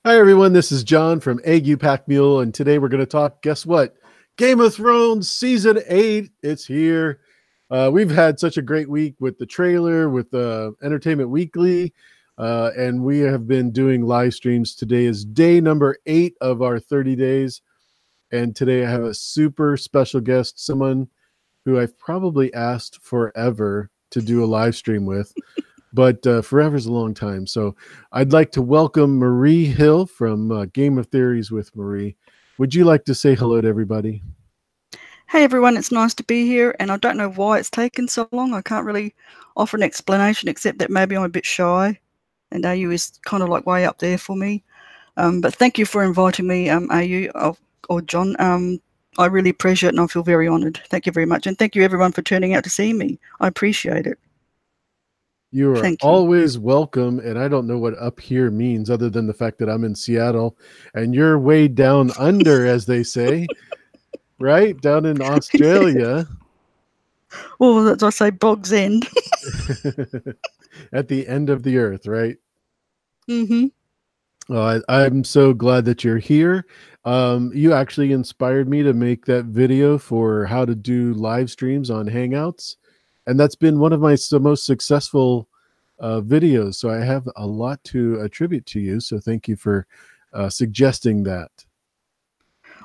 Hi, everyone. This is John from Ague Packmule, and today we're going to talk, guess what? Game of Thrones Season 8. It's here. We've had such a great week with the trailer, with Entertainment Weekly, and we have been doing live streams. Today is day number 8 of our 30 days, and today I have a super special guest, someone who I've probably asked forever to do a live stream with. But forever is a long time. So I'd like to welcome Marie Hill from Game of Theories with Marie. Would you like to say hello to everybody? Hey everyone, it's nice to be here, and I don't know why it's taken so long. I can't really offer an explanation except that maybe I'm a bit shy, and AU is kind of like way up there for me. But thank you for inviting me, AU or John. I really appreciate it, and I feel very honoured. Thank you very much, and thank you everyone for turning out to see me. I appreciate it. You are Thank you. always welcome, and I don't know what up here means other than the fact that I'm in Seattle and you're way down under, as they say, right? Down in Australia. Well, as I say, Bog's End. At the end of the earth, right? Mm-hmm. I'm so glad that you're here. You actually inspired me to make that video for how to do live streams on Hangouts, and that's been one of my most successful videos. So I have a lot to attribute to you. So thank you for suggesting that.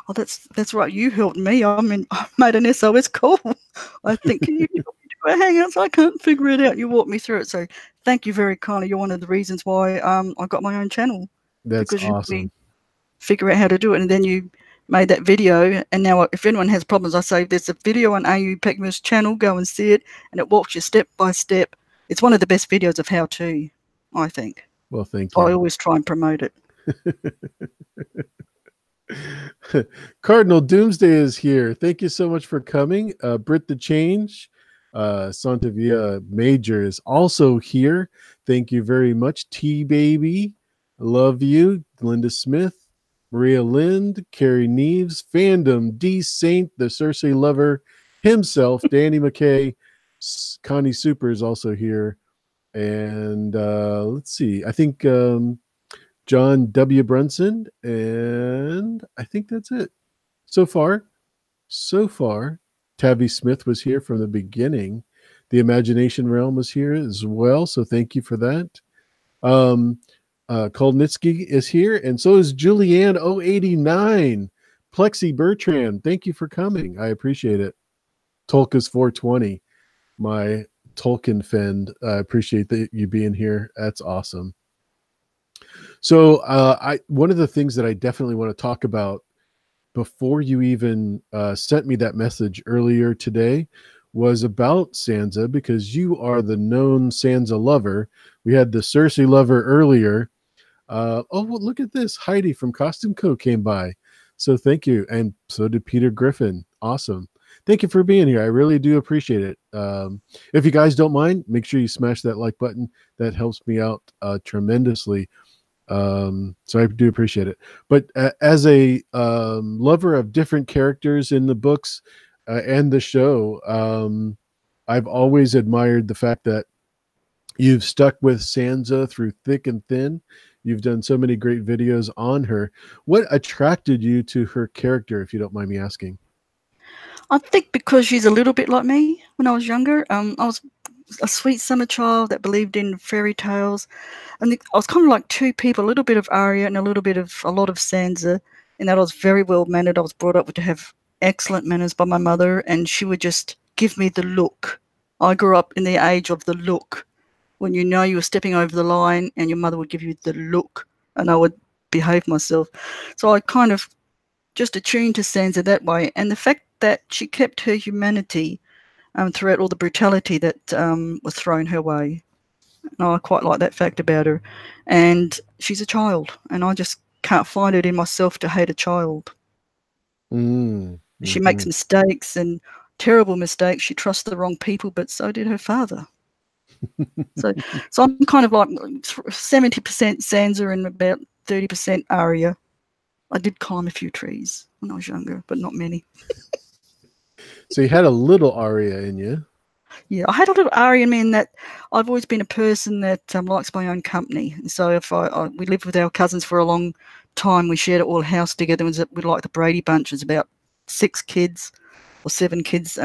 Oh, that's right. You helped me. I mean, I made an SOS call. I think, can you do a Hangouts? I can't figure it out. You walked me through it. So thank you very kindly. You're one of the reasons why I got my own channel, That's because you helped me awesome. figure out how to do it. And then you made that video. And now if anyone has problems, I say there's a video on AU Packmule's channel. Go and see it. And it walks you step by step. It's one of the best videos of how to, I think. Well, thank So I you. always try and promote it. Cardinal Doomsday is here. Thank you so much for coming. Brit the Change, Santavia Major is also here. Thank you very much. T Baby, love you. Linda Smith, Maria Lind, Carrie Neves, Fandom, D Saint, the Cersei lover himself, Danny McKay, Connie Super is also here. And let's see. I think John W. Brunson, and I think that's it. So far, Tavi Smith was here from the beginning. The Imagination Realm was here as well, so thank you for that. Kolnitsky is here, and so is Julianne 089. Plexi Bertrand, thank you for coming. I appreciate it. Tolka's 420, my Tolkien friend. I appreciate you being here. That's awesome. So one of the things that I definitely want to talk about before you even sent me that message earlier today was about Sansa, because you are the known Sansa lover. We had the Cersei lover earlier. Oh, well, look at this. Heidi from Costume Co. came by. So thank you. And so did Peter Griffin. Awesome. Thank you for being here. I really do appreciate it. If you guys don't mind, make sure you smash that like button. That helps me out tremendously. So I do appreciate it. But as a lover of different characters in the books and the show, I've always admired the fact that you've stuck with Sansa through thick and thin. You've done so many great videos on her. What attracted you to her character, if you don't mind me asking? I think because she's a little bit like me when I was younger. I was a sweet summer child that believed in fairy tales. And I was kind of like two people, a little bit of Arya and a lot of Sansa, in that I was very well mannered. I was brought up to have excellent manners by my mother, and she would just give me the look. I grew up in the age of the look, when you know you were stepping over the line and your mother would give you the look, and I would behave myself. So I kind of just attuned to Sansa that way. And the fact that she kept her humanity throughout all the brutality that was thrown her way. And I quite like that fact about her. And she's a child, and I just can't find it in myself to hate a child. She makes mistakes, and terrible mistakes. She trusts the wrong people, but so did her father. So I'm kind of like 70% Sansa and about 30% Arya. I did climb a few trees when I was younger, but not many. So you had a little Arya in you. Yeah, I had a little Arya in me in that I've always been a person that likes my own company. And so if we lived with our cousins for a long time, we shared a all house together. We like the Brady Bunch. It's about 6 kids or 7 kids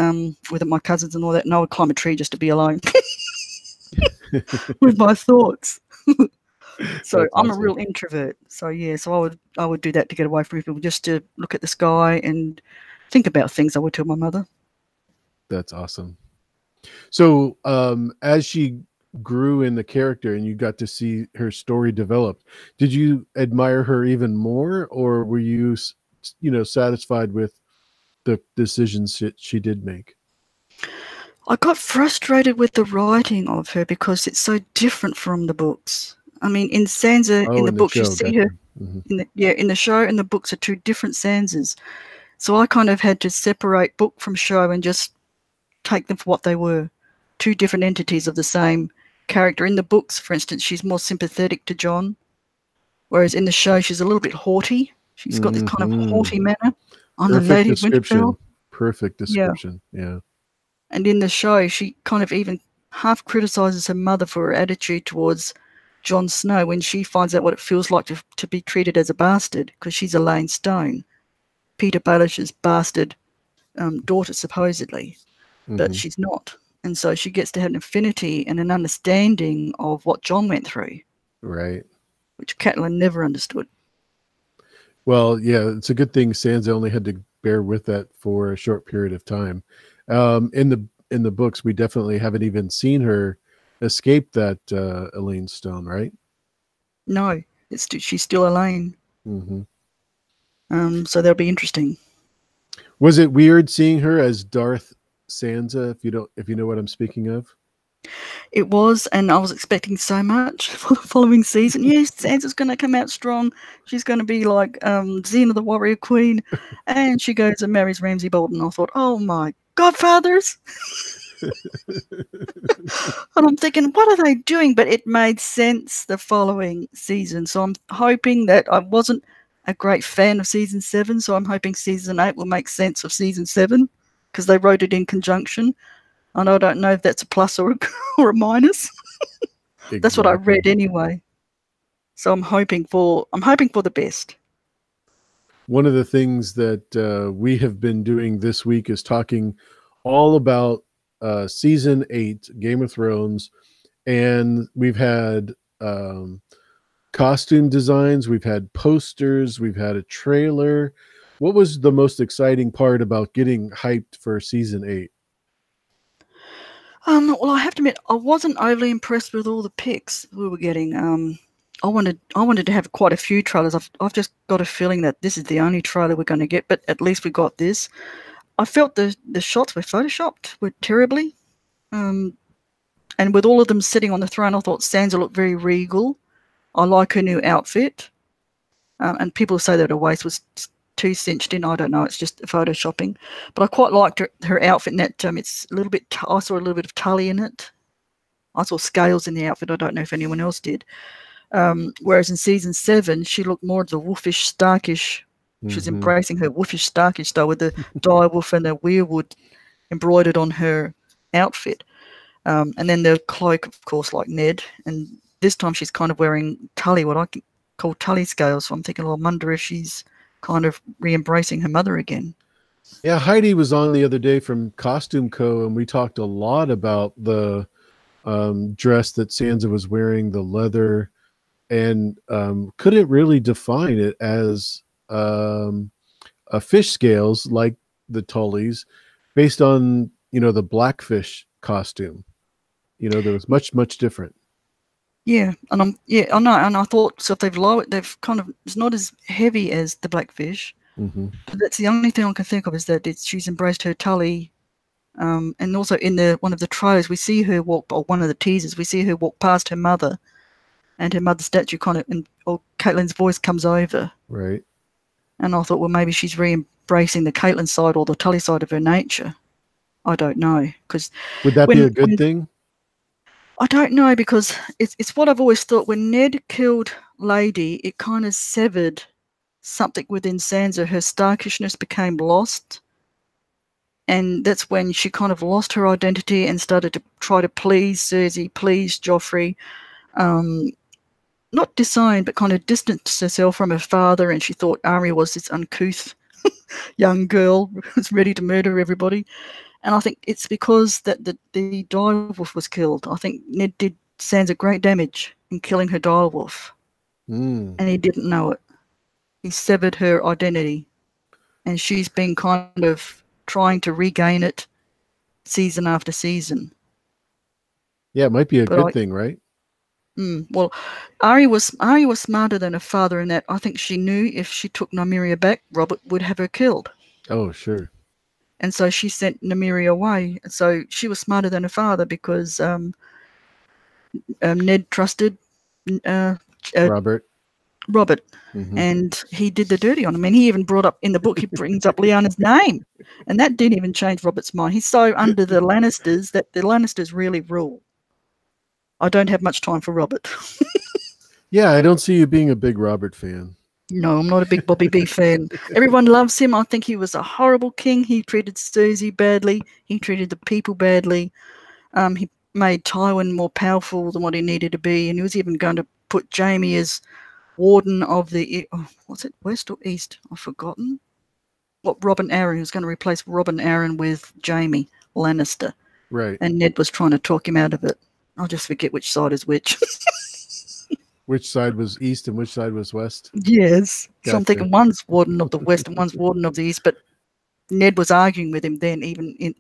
with my cousins and all that. And I would climb a tree just to be alone with my thoughts. So That's I'm a awesome. real introvert. So yeah, so I would do that to get away from people, just to look at the sky and think about things. I would tell my mother. That's awesome. So as she grew in the character and you got to see her story develop, did you admire her even more, or were you satisfied with the decisions she did make? I got frustrated with the writing of her because it's so different from the books. I mean, in Sansa, in Oh, the in the books, you show, see her gotcha. Hmm. in the show, and the books are 2 different Sansas. So I kind of had to separate book from show and just take them for what they were, 2 different entities of the same character. In the books, for instance, she's more sympathetic to Jon, whereas in the show, she's a little bit haughty. She's got this kind of Hmm. haughty manner. I'm the Perfect Lady of Winterfell. description. Perfect Yeah. description. Yeah. And in the show, she kind of even half criticizes her mother for her attitude towards Jon Snow when she finds out what it feels like to be treated as a bastard, because she's Elaine Stone, Peter Baelish's bastard daughter, supposedly, but Hmm. she's not. And so she gets to have an affinity and an understanding of what Jon went through, Right. which Catelyn never understood. Well, yeah, it's a good thing Sansa only had to bear with that for a short period of time. In the books, we definitely haven't even seen her escape that Elaine Stone, right? No, she's still Elaine. Hmm. So that'll be interesting. Was it weird seeing her as Darth Sansa? If you know what I'm speaking of. It was, and I was expecting so much for the following season. Yes, Sansa's going to come out strong. She's going to be like Xena the Warrior Queen. And she goes and marries Ramsay Bolton. I thought, oh my godfathers. And I'm thinking, what are they doing? But it made sense the following season. So I'm hoping that I wasn't a great fan of season 7. So I'm hoping season 8 will make sense of season 7, because they wrote it in conjunction. And I don't know if that's a plus or or a minus. That's what I Exactly. read anyway. So I'm hoping for the best. One of the things that we have been doing this week is talking all about season 8, Game of Thrones, and we've had costume designs, we've had posters, we've had a trailer. What was the most exciting part about getting hyped for season 8? Well, I have to admit, I wasn't overly impressed with all the pics we were getting. I wanted to have quite a few trailers. I've just got a feeling that this is the only trailer we're going to get, but at least we got this. I felt the shots were photoshopped, were terribly. And with all of them sitting on the throne, I thought Sansa looked very regal. I like her new outfit. And people say that her waist was too cinched in. I don't know. It's just photoshopping. But I quite liked her outfit in that. It's a little bit. I saw a little bit of Tully in it. I saw scales in the outfit. I don't know if anyone else did. Whereas in season 7, she looked more of the wolfish, starkish. She was Mm-hmm. embracing her wolfish, starkish style with the dire wolf and the weirwood embroidered on her outfit. And then the cloak, of course, like Ned. And this time she's kind of wearing Tully, what I call Tully scales. So I'm thinking, well, I wonder if she's kind of re-embracing her mother again. Yeah, Heidi was on the other day from Costume Co., and we talked a lot about the dress that Sansa was wearing, the leather, and couldn't really define it as a fish scales like the Tullys, based on the Blackfish costume. There was much different. Yeah, and I know, and I thought, so if they've lowered, they've kind of, it's not as heavy as the Blackfish. Mm-hmm. But that's the only thing I can think of, is that she's embraced her Tully. And also in one of the trailers, we see her walk, or one of the teasers, we see her walk past her mother, and her mother's statue kind of, or Caitlyn's voice comes over. Right. And I thought, well, maybe she's re-embracing the Caitlyn side or the Tully side of her nature. I don't know, because Would that be a good thing? I don't know, because it's what I've always thought. When Ned killed Lady, it kind of severed something within Sansa. Her starkishness became lost. And that's when she kind of lost her identity and started to try to please Cersei, please Joffrey. Not disowned, but kind of distanced herself from her father, and she thought Arya was this uncouth young girl who was ready to murder everybody. And I think it's because that the direwolf was killed. I think Ned did Sansa great damage in killing her direwolf, and he didn't know it. He severed her identity, and she's been kind of trying to regain it season after season. Yeah, it might be a good thing, right? Well, Arya was smarter than her father in that I think she knew if she took Nymeria back, Robert would have her killed. Oh, sure. And so she sent Nymeria away. So she was smarter than her father because Ned trusted Robert. And he did the dirty on him. And he even brought up in the book, he brings up Lyanna's name. And that didn't even change Robert's mind. He's so under the Lannisters that the Lannisters really rule. I don't have much time for Robert. Yeah, I don't see you being a big Robert fan. No, I'm not a big Bobby B fan. Everyone loves him. I think he was a horrible king. He treated Cersei badly. He treated the people badly. He made Tywin more powerful than what he needed to be. And he was even going to put Jaime as warden of the, what's it, west or east? I've forgotten. What, Robin Arryn. He was going to replace Robin Arryn with Jaime Lannister. Right. And Ned was trying to talk him out of it. I'll just forget which side is which. Which side was east and which side was west? Yes. Gotcha. So I'm thinking one's warden of the west and one's warden of the east. But Ned was arguing with him then.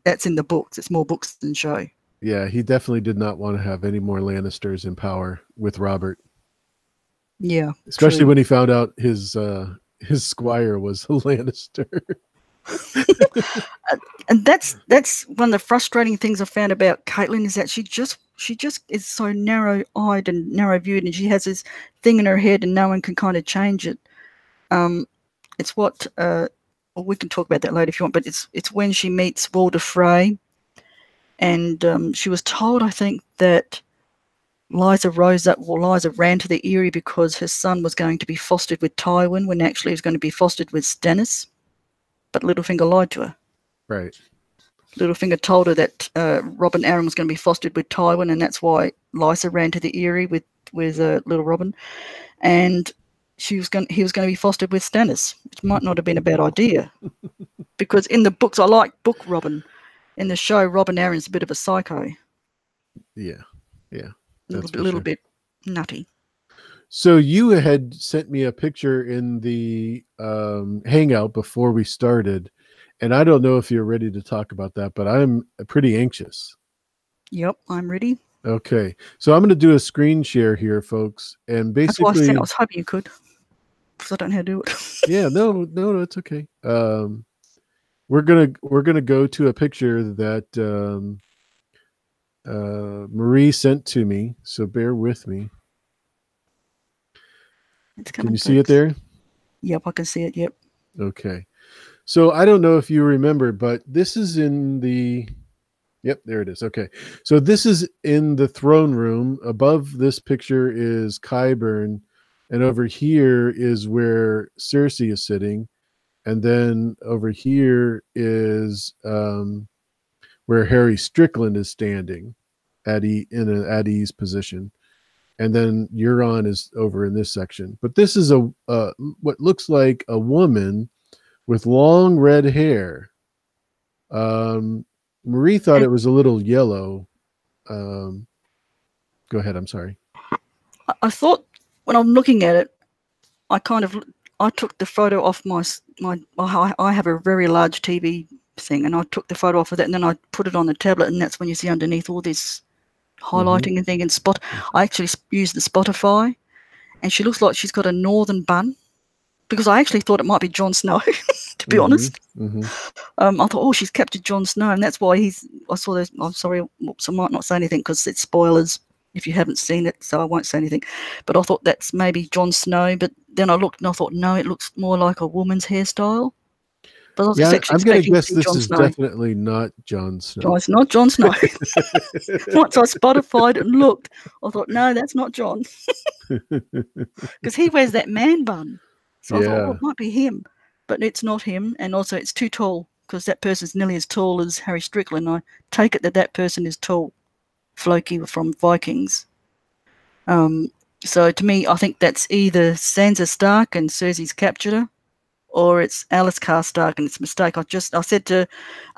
That's in the books. It's more books than show. Yeah, he definitely did not want to have any more Lannisters in power with Robert. Yeah. Especially true. when he found out his squire was a Lannister. And that's one of the frustrating things I found about Caitlin is that she just is so narrow-eyed and narrow-viewed, and she has this thing in her head and no one can kind of change it. It's what well, we can talk about that later if you want, but it's when she meets Walder Frey, and she was told, I think, that Lysa ran to the Eyrie because her son was going to be fostered with Tywin when actually he was going to be fostered with Stannis. But Littlefinger lied to her. Right. Littlefinger told her that Robin Arryn was going to be fostered with Tywin, and that's why Lysa ran to the Eyrie with little Robin, and he was going to be fostered with Stannis, which might not have been a bad idea, because in the books I like book Robin. In the show, Robin Arryn's a bit of a psycho. Yeah. A little bit nutty. So you had sent me a picture in the Hangout before we started, and I don't know if you're ready to talk about that, but I'm pretty anxious. Yep, I'm ready. Okay, so I'm going to do a screen share here, folks, and basically, that's why I was hoping you could, because I don't know how to do it. Yeah, no, it's okay. We're gonna go to a picture that Marie sent to me, so bear with me. Can you see it there? Yep, I can see it. Yep. Okay. So I don't know if you remember, but this is in the... Yep, there it is. Okay. So this is in the throne room. Above this picture is Qyburn, and over here is where Cersei is sitting. And then over here is where Harry Strickland is standing in an at ease position. And then Euron is over in this section. But this is what looks like a woman with long red hair. Marie thought it was a little yellow. Go ahead. I'm sorry. I thought when I'm looking at it, I took the photo off I have a very large TV thing, and I took the photo off of that, and then I put it on the tablet, and that's when you see underneath all this highlighting and thing and spot. I actually used the Spotify, and she looks like she's got a northern bun, because I actually thought it might be Jon Snow, to be honest. I thought, she's captured Jon Snow, and that's why I saw those. I'm sorry, I might not say anything because it's spoilers if you haven't seen it, so I won't say anything. But I thought that's maybe Jon Snow, but then I looked and I thought, no, it looks more like a woman's hairstyle. But I was I'm going to guess this Jon is Snow. definitely not Jon Snow. It's not Jon Snow. Once I Spotified and looked, I thought, no, that's not Jon. Because he wears that man bun. So I thought, it might be him. But it's not him, and also it's too tall because that person's nearly as tall as Harry Strickland. I take it that person is tall. Floki from Vikings. So to me, I think that's either Sansa Stark and Cersei's captured her, or it's Alice Stark and it's a mistake. I said to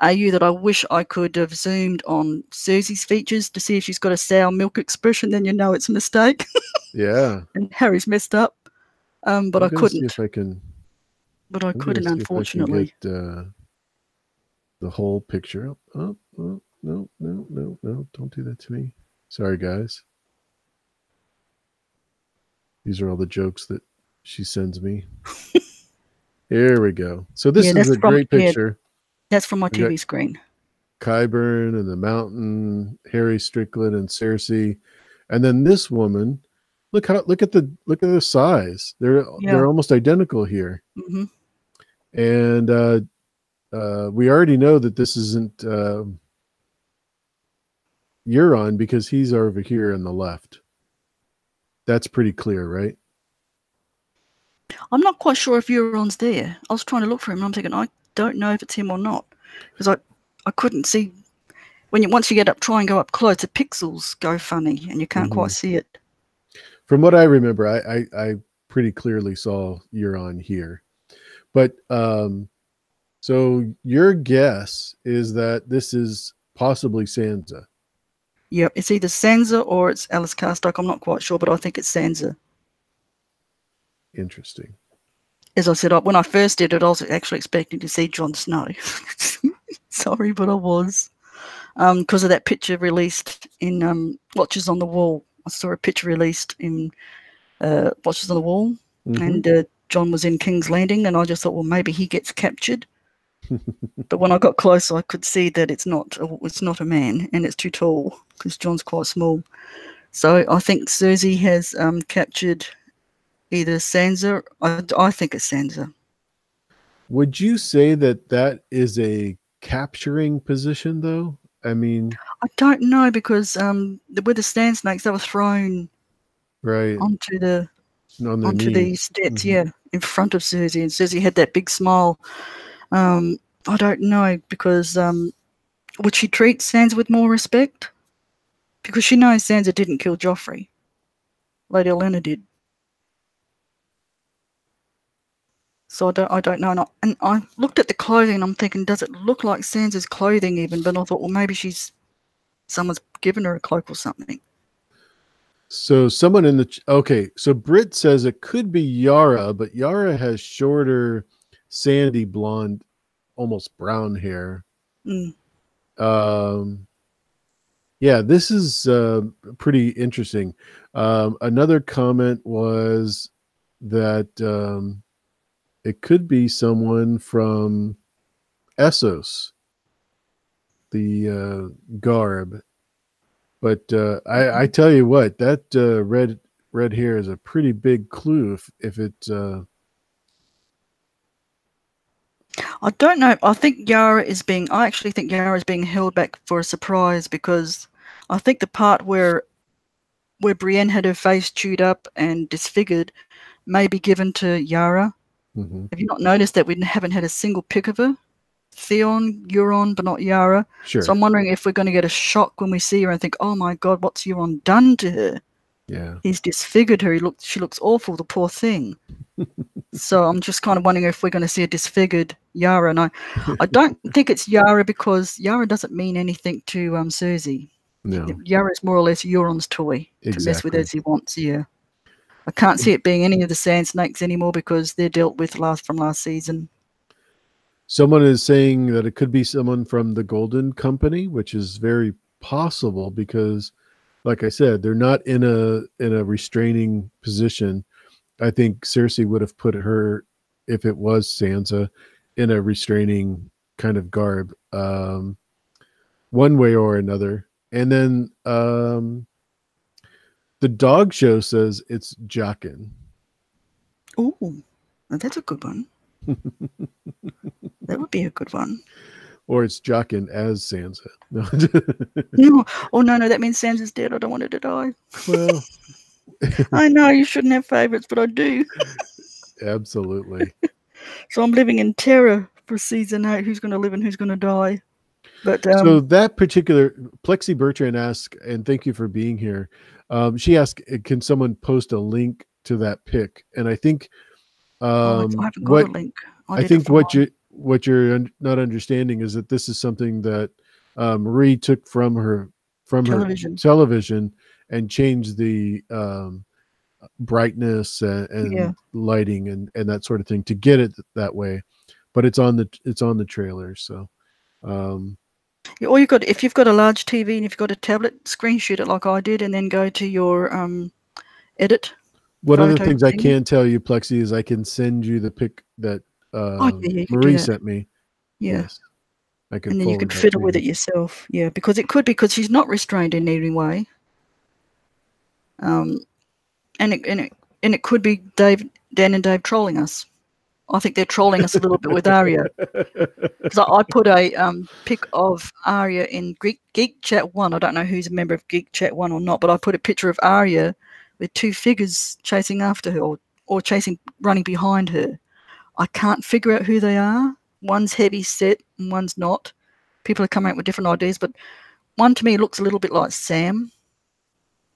AU that I wish I could have zoomed on Cersei's features to see if she's got a sour milk expression, then you know it's a mistake. Yeah. And Harry's messed up. But I couldn't. See if I can. But I couldn't, unfortunately. Get the whole picture up. Oh, no, don't do that to me. Sorry, guys. These are all the jokes that she sends me. Here we go. So this is a great picture. That's from my TV screen. Qyburn and the mountain, Harry Strickland and Cersei, and then this woman. Look at the size. They're almost identical here. Mm-hmm. And we already know that this isn't Euron because he's over here on the left. That's pretty clear, right? I'm not quite sure if Euron's there. I was trying to look for him and I'm thinking, I don't know if it's him or not. Because I couldn't see once you try and go up close, the pixels go funny and you can't quite see it. From what I remember, I pretty clearly saw Euron here. But so your guess is that this is possibly Sansa. Yep, it's either Sansa or it's Alice Stark. I'm not quite sure, but I think it's Sansa. Interesting. As I said, when I first did it, I was actually expecting to see Jon Snow. Sorry, but I was. Because of that picture released in Watches on the Wall. I saw a picture released in Watches on the Wall, and Jon was in King's Landing, and I just thought, well, maybe he gets captured. But when I got closer, I could see that it's not a man, and it's too tall because Jon's quite small. So I think Cersei has captured either Sansa. I think it's Sansa. Would you say that is a capturing position, though? I mean, I don't know because with the sand snakes, they were thrown onto the steps, in front of Cersei, and Cersei had that big smile. I don't know because would she treat Sansa with more respect? Because she knows Sansa didn't kill Joffrey. Lady Olenna did. So I don't know. And I looked at the clothing and I'm thinking, does it look like Sansa's clothing even? But I thought, well, maybe someone's given her a cloak or something. So someone in the so Britt says it could be Yara, but Yara has shorter, sandy blonde, almost brown hair. Yeah, this is pretty interesting. Another comment was that it could be someone from Essos, the garb. But I tell you what, that red hair is a pretty big clue if it's I don't know. I think Yara is being held back for a surprise because I think the part where Brienne had her face chewed up and disfigured may be given to Yara. Have you not noticed that we haven't had a single pic of her? Theon, Euron, but not Yara. Sure. So I'm wondering if we're going to get a shock when we see her and think, oh my God, what's Euron done to her? Yeah. He's disfigured her. She looks awful, the poor thing. So I'm just kind of wondering if we're going to see a disfigured Yara. And I don't think it's Yara because Yara doesn't mean anything to Cersei. No. Yara is more or less Euron's toy to mess with as he wants, yeah. I can't see it being any of the Sand Snakes anymore because they're dealt with from last season. Someone is saying that it could be someone from the Golden Company, which is very possible because, like I said, they're not in a restraining position. I think Cersei would have put her, if it was Sansa, in a restraining kind of garb, one way or another. And then the dog show says it's Jaqen. Oh, that's a good one. That would be a good one. Or it's Jaqen as Sansa. No. Oh, no, that means Sansa's dead. I don't want her to die. Well, I know you shouldn't have favorites, but I do. Absolutely. So I'm living in terror for season 8, who's going to live and who's going to die. But so that particular Plexi Bertrand asked, and thank you for being here. She asked, can someone post a link to that pic? And I think I haven't got a link. I think what you're not understanding is that this is something that Marie took from her television and changed the brightness and lighting and that sort of thing to get it that way. But it's on the trailer. So or if you've got a large TV and if you've got a tablet, screenshot it like I did, and then go to your edit. One of the things I can tell you, Plexi, is I can send you the pic that Marie sent me. Yeah. Yes. I can, and then you can fiddle with it yourself. Yeah, because she's not restrained in any way. And it could be Dan and Dave trolling us. I think they're trolling us a little bit with Arya. Because I put a pic of Arya in Geek Chat 1. I don't know who's a member of Geek Chat 1 or not, but I put a picture of Arya with 2 figures chasing after her or running behind her. I can't figure out who they are. One's heavy set and one's not. People are coming up with different ideas, but one to me looks a little bit like Sam.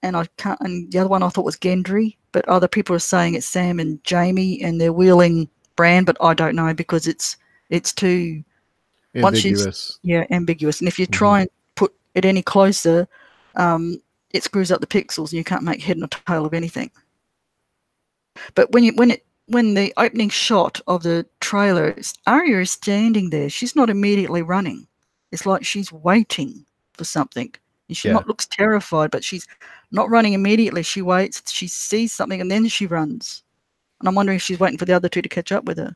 And the other one I thought was Gendry, but other people are saying it's Sam and Jamie, and they're wheeling Bran, but I don't know because it's too ambiguous. Ambiguous. And if you try and put it any closer, it screws up the pixels, and you can't make head nor tail of anything. But when the opening shot of the trailer, Arya is standing there. She's not immediately running. It's like she's waiting for something. And she looks terrified, but she's not running immediately. She waits, she sees something, and then she runs. And I'm wondering if she's waiting for the other two to catch up with her.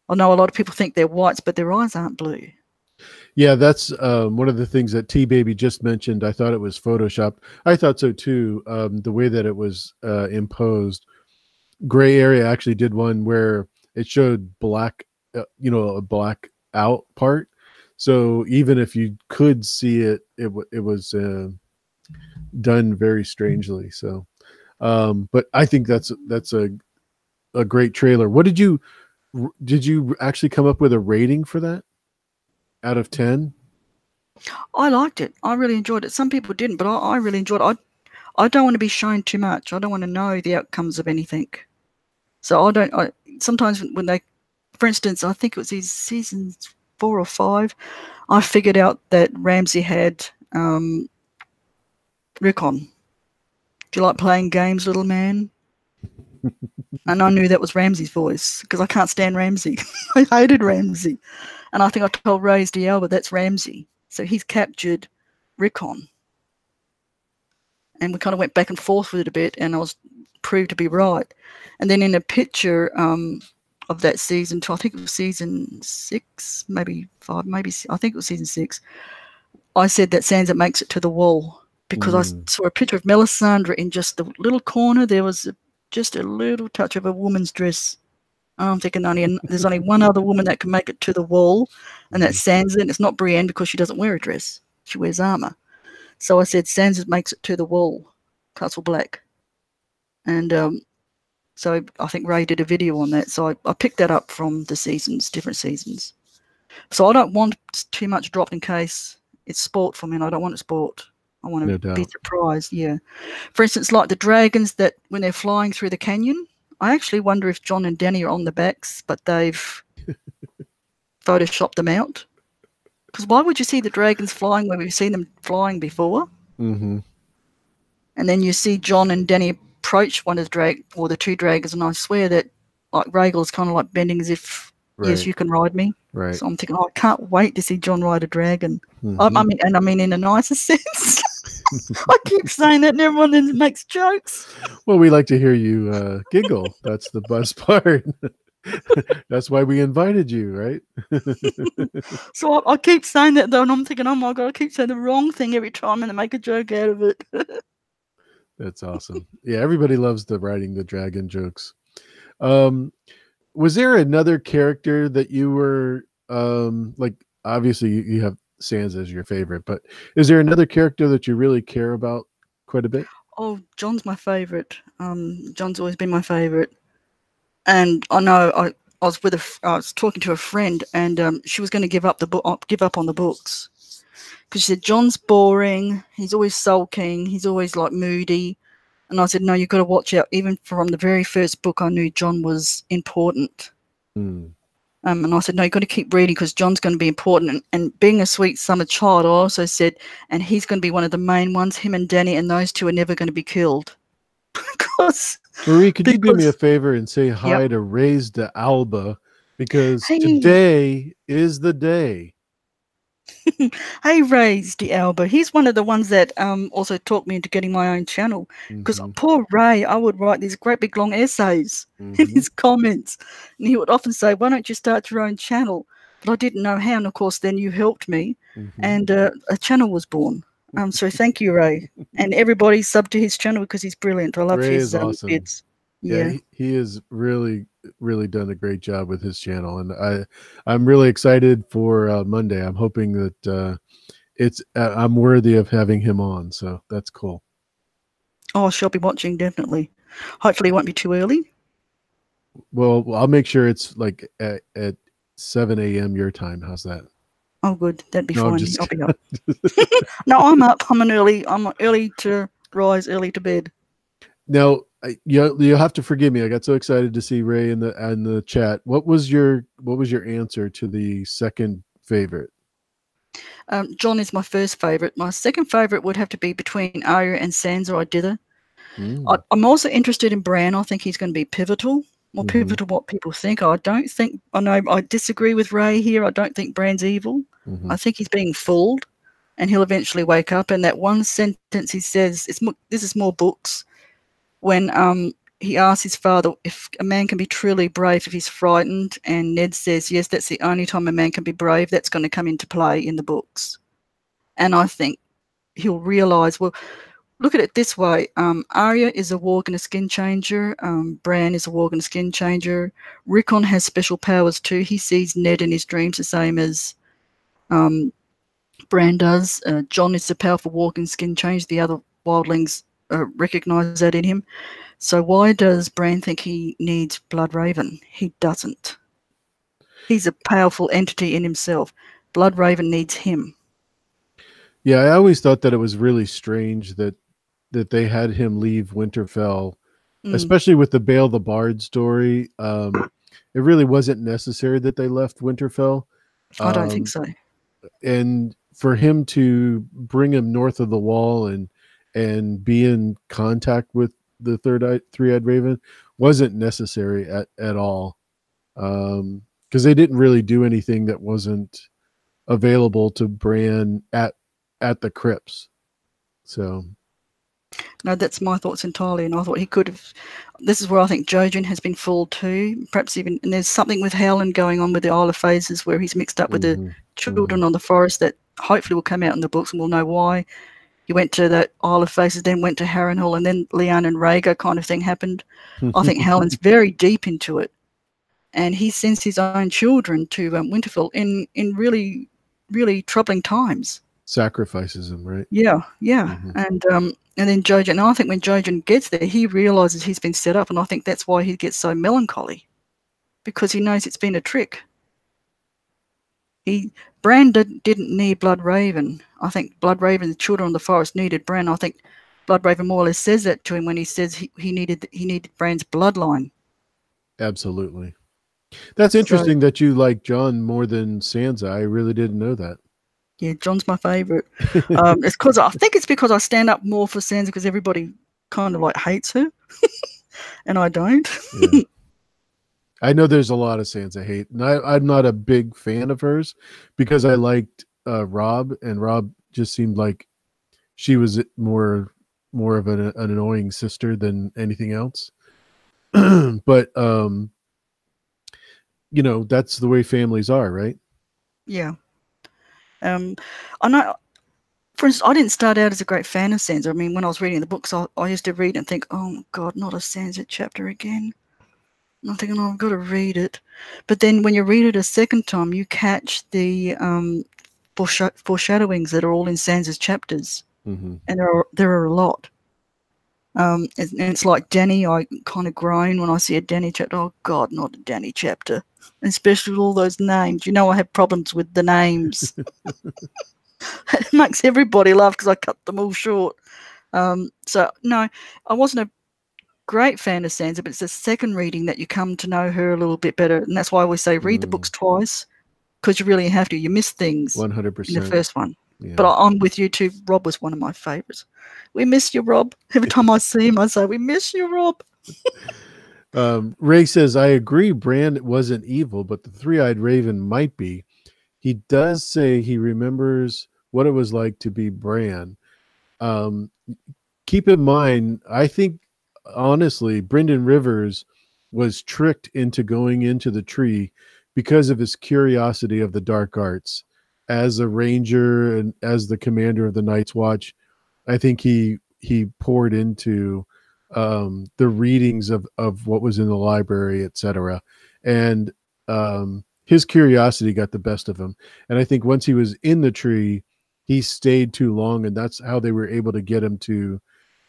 I know a lot of people think they're whites, but their eyes aren't blue. Yeah, that's one of the things that T-Baby just mentioned. I thought it was Photoshopped. I thought so too, the way that it was imposed. Gray Area actually did one where it showed black, a black out part. So even if you could see it, it was done very strangely. So, but I think that's a great trailer. What did you actually come up with a rating for that out of 10? I liked it. I really enjoyed it. Some people didn't, but I really enjoyed it. I don't want to be shown too much. I don't want to know the outcomes of anything. So sometimes when they, for instance, I think it was these seasons 4 or 5, I figured out that Ramsay had Rickon. Do you like playing games, little man? And I knew that was Ramsay's voice because I can't stand Ramsay. I hated Ramsay. And I think I told Reyes D'Alba that's Ramsay. So he's captured Rickon. And we kind of went back and forth with it a bit, and I was proved to be right. And then in a picture of that season, I think it was season 6, maybe 5, I think it was season 6, I said that Sansa makes it to the wall because I saw a picture of Melisandre in just the little corner. There was just a little touch of a woman's dress. I'm thinking there's only one other woman that can make it to the wall, and that's Sansa. And it's not Brienne because she doesn't wear a dress. She wears armor. So I said Sansa makes it to the wall, Castle Black. And so I think Ray did a video on that. So I picked that up from the different seasons. So I don't want too much dropped in case it's sport for me, and I don't want it sport. I want to be surprised, yeah. For instance, like the dragons that when they're flying through the canyon, I actually wonder if Jon and Dany are on the backs, but they've photoshopped them out. Because why would you see the dragons flying where we've seen them flying before? Mm-hmm. And then you see Jon and Dany approach one of the two dragons, and I swear that like Rhaegal's kind of like bending as if, yes, you can ride me. Right. So I'm thinking, I can't wait to see Jon ride a dragon. Mm-hmm. I mean in a nicer sense. I keep saying that and everyone then makes jokes. Well, we like to hear you giggle. That's the best part. That's why we invited you, right? So I keep saying that though, and I'm thinking, oh my God, I keep saying the wrong thing every time and I make a joke out of it. That's awesome. Yeah, everybody loves the riding the dragon jokes. Was there another character that you were like, obviously you have Sansa as your favorite, but is there another character that you really care about quite a bit? Oh, Jon's my favorite. Jon's always been my favorite. And I know I was talking to a friend, and she was going to give up on the books because she said John's boring. He's always sulking. He's always like moody. And I said, no, you've got to watch out. Even from the very first book, I knew John was important. Mm. And I said, no, you've got to keep reading because John's going to be important. And being a sweet summer child, I also said, and he's going to be one of the main ones. Him and Danny, and those two are never going to be killed. Marie, could you do me a favor and say hi Yep. to Rays de Alba, because Hey. today is the day. Hey, Ray's the Alba. He's one of the ones that also talked me into getting my own channel. Because poor Ray, I would write these great big long essays in his comments. And he would often say, why don't you start your own channel? But I didn't know how. And of course, then you helped me. And a channel was born. So thank you, Ray. And everybody sub to his channel because he's brilliant. I love Ray his is awesome. bits. Yeah, he has really done a great job with his channel, and I'm really excited for Monday. I'm hoping that I'm worthy of having him on, so that's cool. Oh, she'll be watching, definitely. Hopefully it won't be too early. Well, I'll make sure it's like at 7 a.m. your time. How's that? Oh, good. That'd be No, fine. I'll be up. No, I'm up. I'm early to rise, early to bed. Now, you'll have to forgive me. I got so excited to see Ray in the chat. What was your answer to the second favorite? John is my first favorite. My second favorite would have to be between Arya and Sansa or Dither. I'm also interested in Bran. I think he's going to be pivotal. More pivotal what people think. I know I disagree with Ray here. I don't think Bran's evil. I think he's being fooled, and he'll eventually wake up. And that one sentence he says, this is more books, when he asks his father if a man can be truly brave if he's frightened, and Ned says, yes, that's the only time a man can be brave. That's going to come into play in the books. And I think he'll realise, well, look at it this way. Arya is a warg and a skin changer. Bran is a warg and a skin changer. Rickon has special powers too. He sees Ned in his dreams the same as Bran does. Jon is a powerful warg and skin changer. The other wildlings recognise that in him. So why does Bran think he needs Bloodraven? He doesn't. He's a powerful entity in himself. Bloodraven needs him. Yeah, I always thought that it was really strange that they had him leave Winterfell, especially with the Bale the Bard story. It really wasn't necessary that they left Winterfell. I don't think so. And for him to bring him north of the wall and be in contact with the three-eyed raven wasn't necessary at all, because they didn't really do anything that wasn't available to Bran at the crypts. So no, that's my thoughts entirely. And I thought he could have. This is where I think Jojen has been fooled too. Perhaps even, and there's something with Howland going on with the Isle of Phases where he's mixed up with the children on the forest that hopefully will come out in the books, and we'll know why he went to the Isle of Faces, then went to Harrenhal, and then Lyanna and Rhaegar kind of thing happened. I think Howland's very deep into it, and he sends his own children to Winterfell in really, really troubling times. Sacrifices him, right? Yeah. And then Jojen, and I think when Jojen gets there, he realises he's been set up, and I think that's why he gets so melancholy, because he knows it's been a trick. Bran didn't need Bloodraven. I think Bloodraven, the children of the forest, needed Bran. I think Bloodraven more or less says that to him when he says he needed Bran's bloodline. Absolutely. That's interesting that you like Jon more than Sansa. I really didn't know that. Yeah, Jon's my favourite. It's because I think it's because I stand up more for Sansa, because everybody kind of like hates her, and I don't. Yeah. I know there's a lot of Sansa hate, and I'm not a big fan of hers because I liked Rob, and Rob just seemed like she was more of an annoying sister than anything else. But you know, that's the way families are, right? Yeah. I know. For instance, I didn't start out as a great fan of Sansa. I mean, when I was reading the books, I used to read and think, oh God, not a Sansa chapter again. I'm thinking, oh, I've got to read it. But then when you read it a second time, you catch the foreshadowings that are all in Sansa's chapters. And there are a lot. And it's like Danny. I kind of groan when I see a Danny chapter. Oh God, not a Danny chapter, especially with all those names. You know, I have problems with the names. It makes everybody laugh because I cut them all short. So no, I wasn't a great fan of Sansa, but it's the second reading that you come to know her a little bit better, and that's why I always say read the books twice, because you really have to. You miss things 100%. in the first one. Yeah. But I'm with you too. Rob was one of my favourites. We miss you, Rob. Every time I see him, I say, we miss you, Rob. Ray says, I agree Bran wasn't evil, but the three-eyed raven might be. He does say he remembers what it was like to be Bran. Keep in mind, I think, honestly, Brynden Rivers was tricked into going into the tree because of his curiosity of the dark arts. As a ranger and as the commander of the Night's Watch, I think he poured into the readings of what was in the library, etc. And his curiosity got the best of him. And I think once he was in the tree, he stayed too long, and that's how they were able to get him to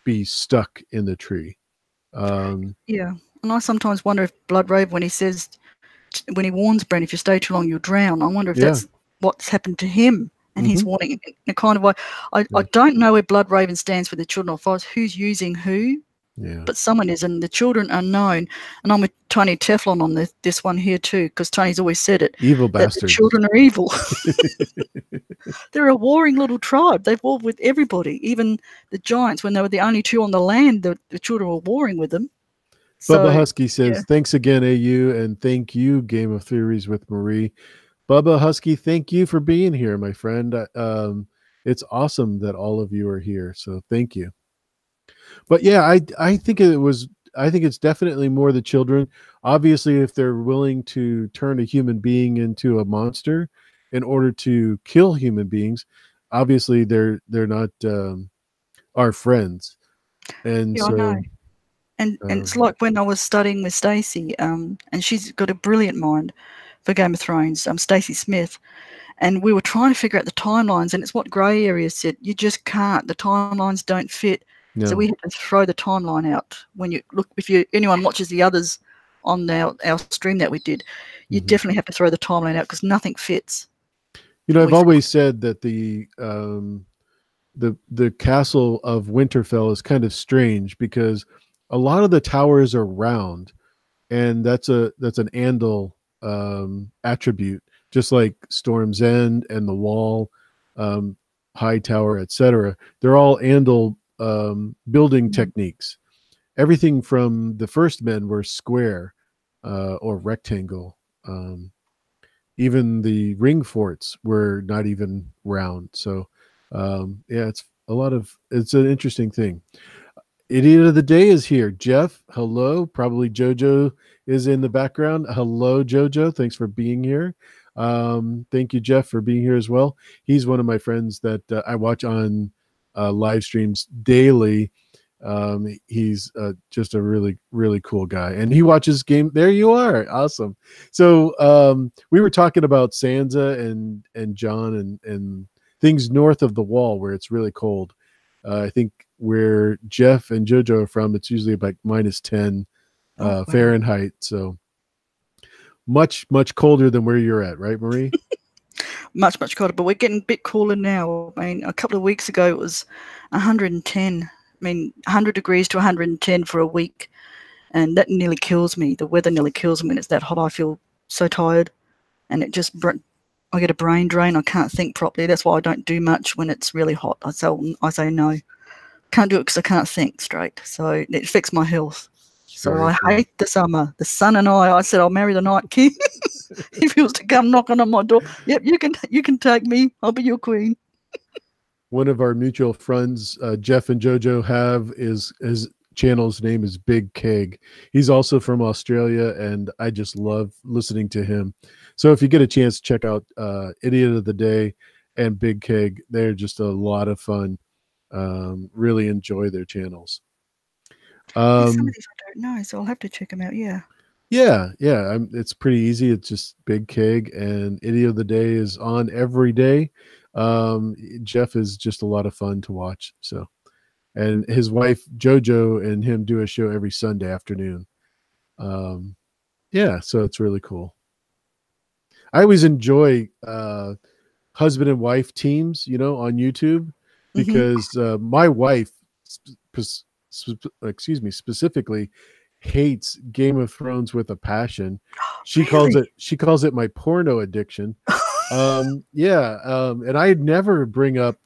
be stuck in the tree. Yeah. And I sometimes wonder if Bloodraven, when he says, when he warns Bran, if you stay too long, you'll drown, I wonder if that's what's happened to him. And he's warning in a kind of way. I don't know where Bloodraven stands for the children of Forest, who's using who, but someone is, and the children are known. And I'm with Tony Teflon on this one here too, because Tony's always said it. Evil that bastards. the children are evil. They're a warring little tribe. They've warred with everybody, even the giants. When they were the only two on the land, the children were warring with them. Bubba Husky says, thanks again, AU, and thank you, Game of Theories with Marie. Bubba Husky, thank you for being here, my friend. It's awesome that all of you are here, so thank you. But yeah, I think it's definitely more the children. Obviously, if they're willing to turn a human being into a monster in order to kill human beings, obviously they're not our friends. And yeah, so I know. And it's like when I was studying with Stacey, and she's got a brilliant mind for Game of Thrones, Stacey Smith, and we were trying to figure out the timelines, and it's what Grey Area said. You just can't. The timelines don't fit. no. So we had to throw the timeline out. When you look, if anyone watches the others on our stream that we did, you definitely have to throw the timeline out because nothing fits. You know, I've always said that the castle of Winterfell is kind of strange because a lot of the towers are round, and that's an Andal attribute, just like Storm's End and the Wall, High Tower, etc. They're all Andal building techniques. Everything from the first men were square or rectangle. Even the ring forts were not even round. So it's an interesting thing. Idiot of the day is here. Jeff, hello. Probably Jojo is in the background. Hello, Jojo. Thanks for being here. Thank you, Jeff, for being here as well. He's one of my friends that I watch on live streams daily. He's just a really, really cool guy, and he watches game. There you are. Awesome. So we were talking about Sansa and Jon and things north of the wall where it's really cold. I think where Jeff and Jojo are from, it's usually about -10 Fahrenheit. So much colder than where you're at, right, Marie? much colder, but we're getting a bit cooler now. I mean, a couple of weeks ago it was 110. I mean, 100 degrees to 110 for a week, and that nearly kills me. The weather nearly kills me when it's that hot. I feel so tired, and it just I get a brain drain. I can't think properly. That's why I don't do much when it's really hot. I say no. Can't do it because I can't think straight. So it affects my health. So I hate the summer. The sun and I said I'll marry the Night King. If he was to come knocking on my door, yep, you can take me. I'll be your queen. One of our mutual friends, Jeff and Jojo, have his channel's name is Big Keg. He's also from Australia, and I just love listening to him. So if you get a chance, check out Idiot of the Day and Big Keg. They're just a lot of fun. Really enjoy their channels. Some of these I don't know, so I'll have to check them out. Yeah. It's pretty easy. It's just Big Keg, and Idiot of the Day is on every day. Jeff is just a lot of fun to watch. So and his wife JoJo and him do a show every Sunday afternoon. Yeah, so it's really cool. I always enjoy husband and wife teams, on YouTube, because my wife, specifically, hates Game of Thrones with a passion. She calls it my porno addiction. And I'd never bring up,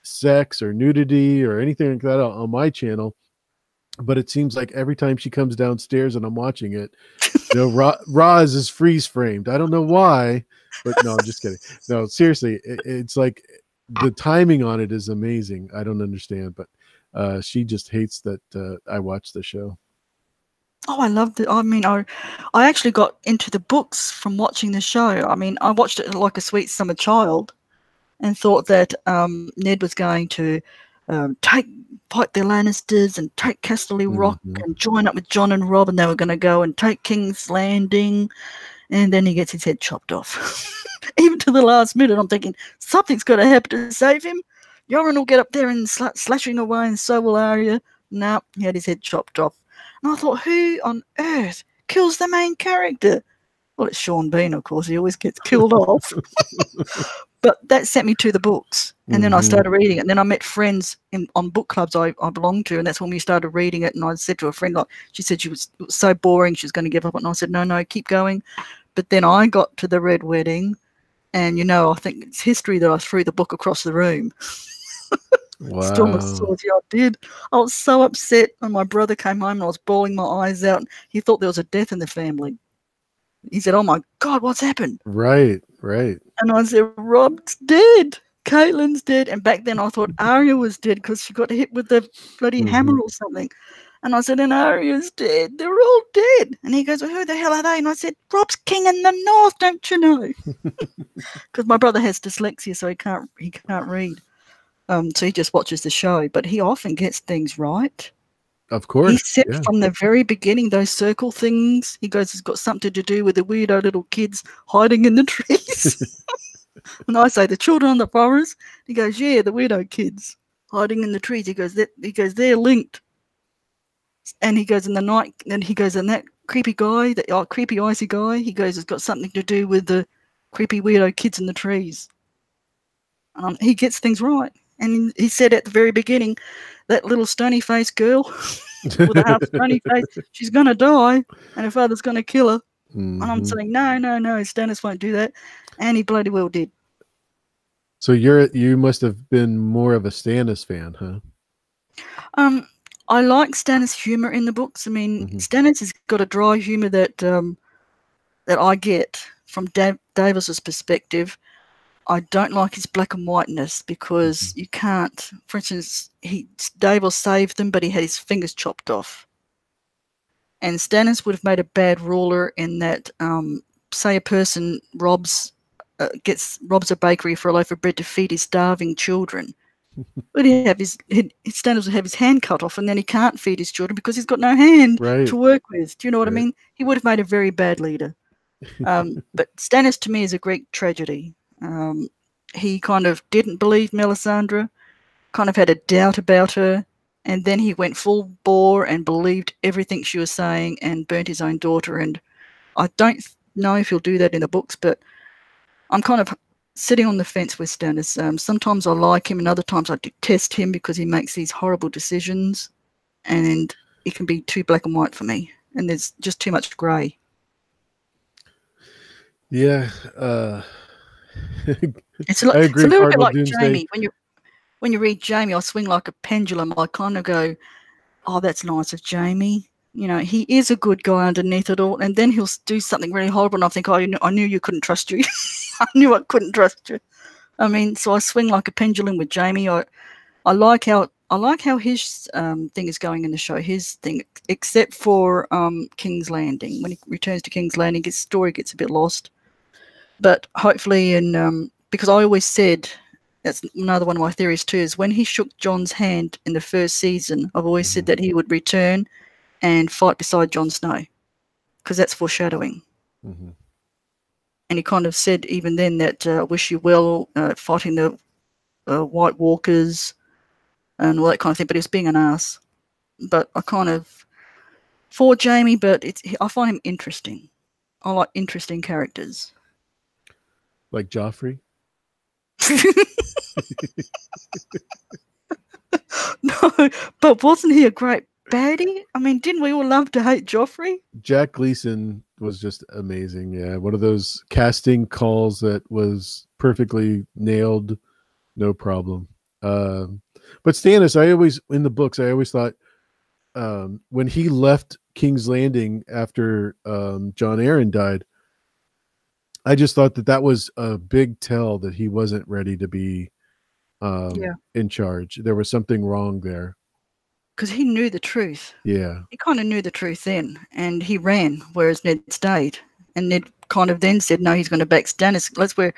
sex or nudity or anything like that on my channel. But it seems like every time she comes downstairs and I'm watching it, Roz is freeze framed. I don't know why, but no, I'm just kidding. No, seriously, it's like the timing on it is amazing. I don't understand, but she just hates that I watch the show. Oh, I loved it. I mean, I actually got into the books from watching the show. I mean, I watched it like a sweet summer child and thought that Ned was going to fight the Lannisters and take Casterly Rock and join up with Jon and Robb, and they were going to go and take King's Landing, and then he gets his head chopped off. Even to the last minute, I'm thinking, something's got to happen to save him. Yoren will get up there and slashing away, and so will Arya. No, he had his head chopped off. And I thought, who on earth kills the main character? Well, it's Sean Bean, of course. He always gets killed off. But that sent me to the books. And then I started reading it. And then I met friends on book clubs I belonged to. And that's when we started reading it. And I said to a friend, she said it was so boring, she was going to give up. And I said, no, keep going. But then I got to the Red Wedding. And, I think it's history that I threw the book across the room. Wow. Storm of Swords, yeah, I did. I was so upset when my brother came home and I was bawling my eyes out. He thought there was a death in the family. He said, "Oh my God, what's happened?" Right. And I said, "Rob's dead. Caitlyn's dead." And back then I thought Arya was dead because she got hit with the bloody hammer or something. And I said, "And Arya's dead. They're all dead." And he goes, "Well, who the hell are they?" And I said, "Rob's king in the north, don't you know?" Because my brother has dyslexia, so he can't read. So he just watches the show, but he often gets things right. Of course. He said from the very beginning, those circle things, he goes, it's got something to do with the weirdo little kids hiding in the trees. When I say the children on the forest, he goes, yeah, the weirdo kids hiding in the trees. He goes, they're linked. And he goes, in the night, and he goes, and that creepy guy, that creepy icy guy, he goes, it's got something to do with the creepy weirdo kids in the trees. He gets things right. And he said at the very beginning, that little stony-faced girl with a half stony face, she's going to die, and her father's going to kill her. And I'm saying, no, Stannis won't do that. And he bloody well did. So you must have been more of a Stannis fan, huh? I like Stannis' humor in the books. I mean, Stannis has got a dry humor that that I get from Davis's perspective. I don't like his black and whiteness because you can't. For instance, Davos saved them, but he had his fingers chopped off. And Stannis would have made a bad ruler in that, say, a person robs a bakery for a loaf of bread to feed his starving children. But Stannis would have his hand cut off, and then he can't feed his children because he's got no hand to work with. Do you know what I mean? He would have made a very bad leader. But Stannis, to me, is a Greek tragedy. He kind of didn't believe Melisandre, kind of had a doubt about her, and then he went full bore and believed everything she was saying and burnt his own daughter. And I don't know if he'll do that in the books, but I'm kind of sitting on the fence with Stannis. Sometimes I like him and other times I detest him because he makes these horrible decisions and it can be too black and white for me, and there's just too much grey. Yeah. It's a little bit like Jamie. When you read Jamie, I swing like a pendulum. I kind of go, oh, that's nice of Jamie. He is a good guy underneath it all. And then he'll do something really horrible. And I think, oh, I knew you couldn't trust you. I knew I couldn't trust you. I mean, so I swing like a pendulum with Jamie. I like how his thing is going in the show, his thing, except for King's Landing. When he returns to King's Landing, his story gets a bit lost. But hopefully, because I always said, that's another one of my theories too, is when he shook Jon's hand in the first season, I've always said that he would return and fight beside Jon Snow, because that's foreshadowing. And he kind of said even then that I wish you well fighting the White Walkers. and all that kind of thing. But he was being an ass. But I kind of for Jamie, but I find him interesting. I like interesting characters. Like Joffrey? No, but wasn't he a great baddie? I mean, didn't we all love to hate Joffrey? Jack Gleason was just amazing. Yeah, one of those casting calls that was perfectly nailed, no problem. But Stannis, in the books, I always thought when he left King's Landing after Jon Arryn died, I just thought that was a big tell that he wasn't ready to be in charge. There was something wrong there. Because he knew the truth. Yeah. He kind of knew the truth then, and he ran, whereas Ned stayed. And Ned kind of then said, no, he's going to back Stannis. That's where,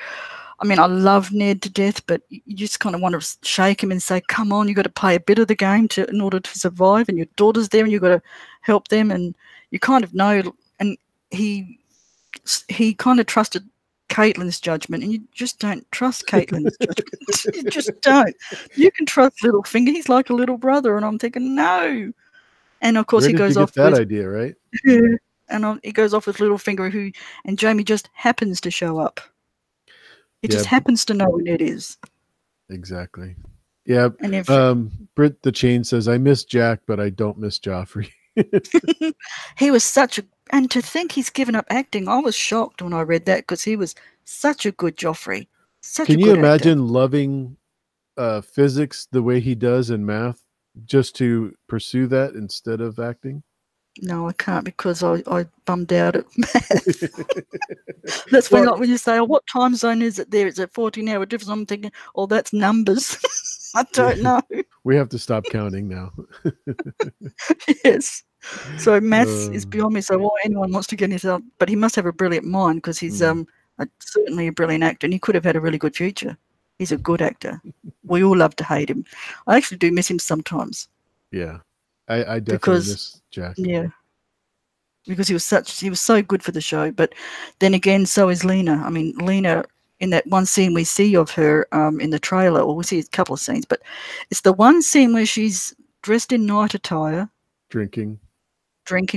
I mean, I love Ned to death, but you just kind of want to shake him and say, come on, you've got to play a bit of the game in order to survive, and your daughter's there, and you've got to help them, and you kind of know. And he kind of trusted Caitlyn's judgment, and you just don't trust Caitlyn's judgment. You just don't. You can trust Littlefinger. He's like a little brother, and I'm thinking, no. And of course, Where he did goes you get off that with idea, right? Yeah, and he goes off with Littlefinger, and Jamie just happens to show up. He just happens to know who Ned is. Exactly. Yeah. And Britt the Chain says, I miss Jack, but I don't miss Joffrey. He was and to think he's given up acting, I was shocked when I read that, because he was such a good Joffrey. Can you imagine loving physics the way he does in math just to pursue that instead of acting? No, I can't, because I bummed out at math. That's when you say, oh, what time zone is it there? It's a 14-hour difference. I'm thinking, oh, that's numbers. I don't know. We have to stop counting now. Yes. So maths is beyond me. So anyone wants to get into that, but he must have a brilliant mind, because he's certainly a brilliant actor, and he could have had a really good future. He's a good actor. We all love to hate him. I actually do miss him sometimes. Yeah. I definitely miss Jack. Yeah. Because he was so good for the show. But then again, so is Lena. I mean, Lena, in that one scene we see of her in the trailer, or we see a couple of scenes, but it's the one scene where she's dressed in night attire, drinking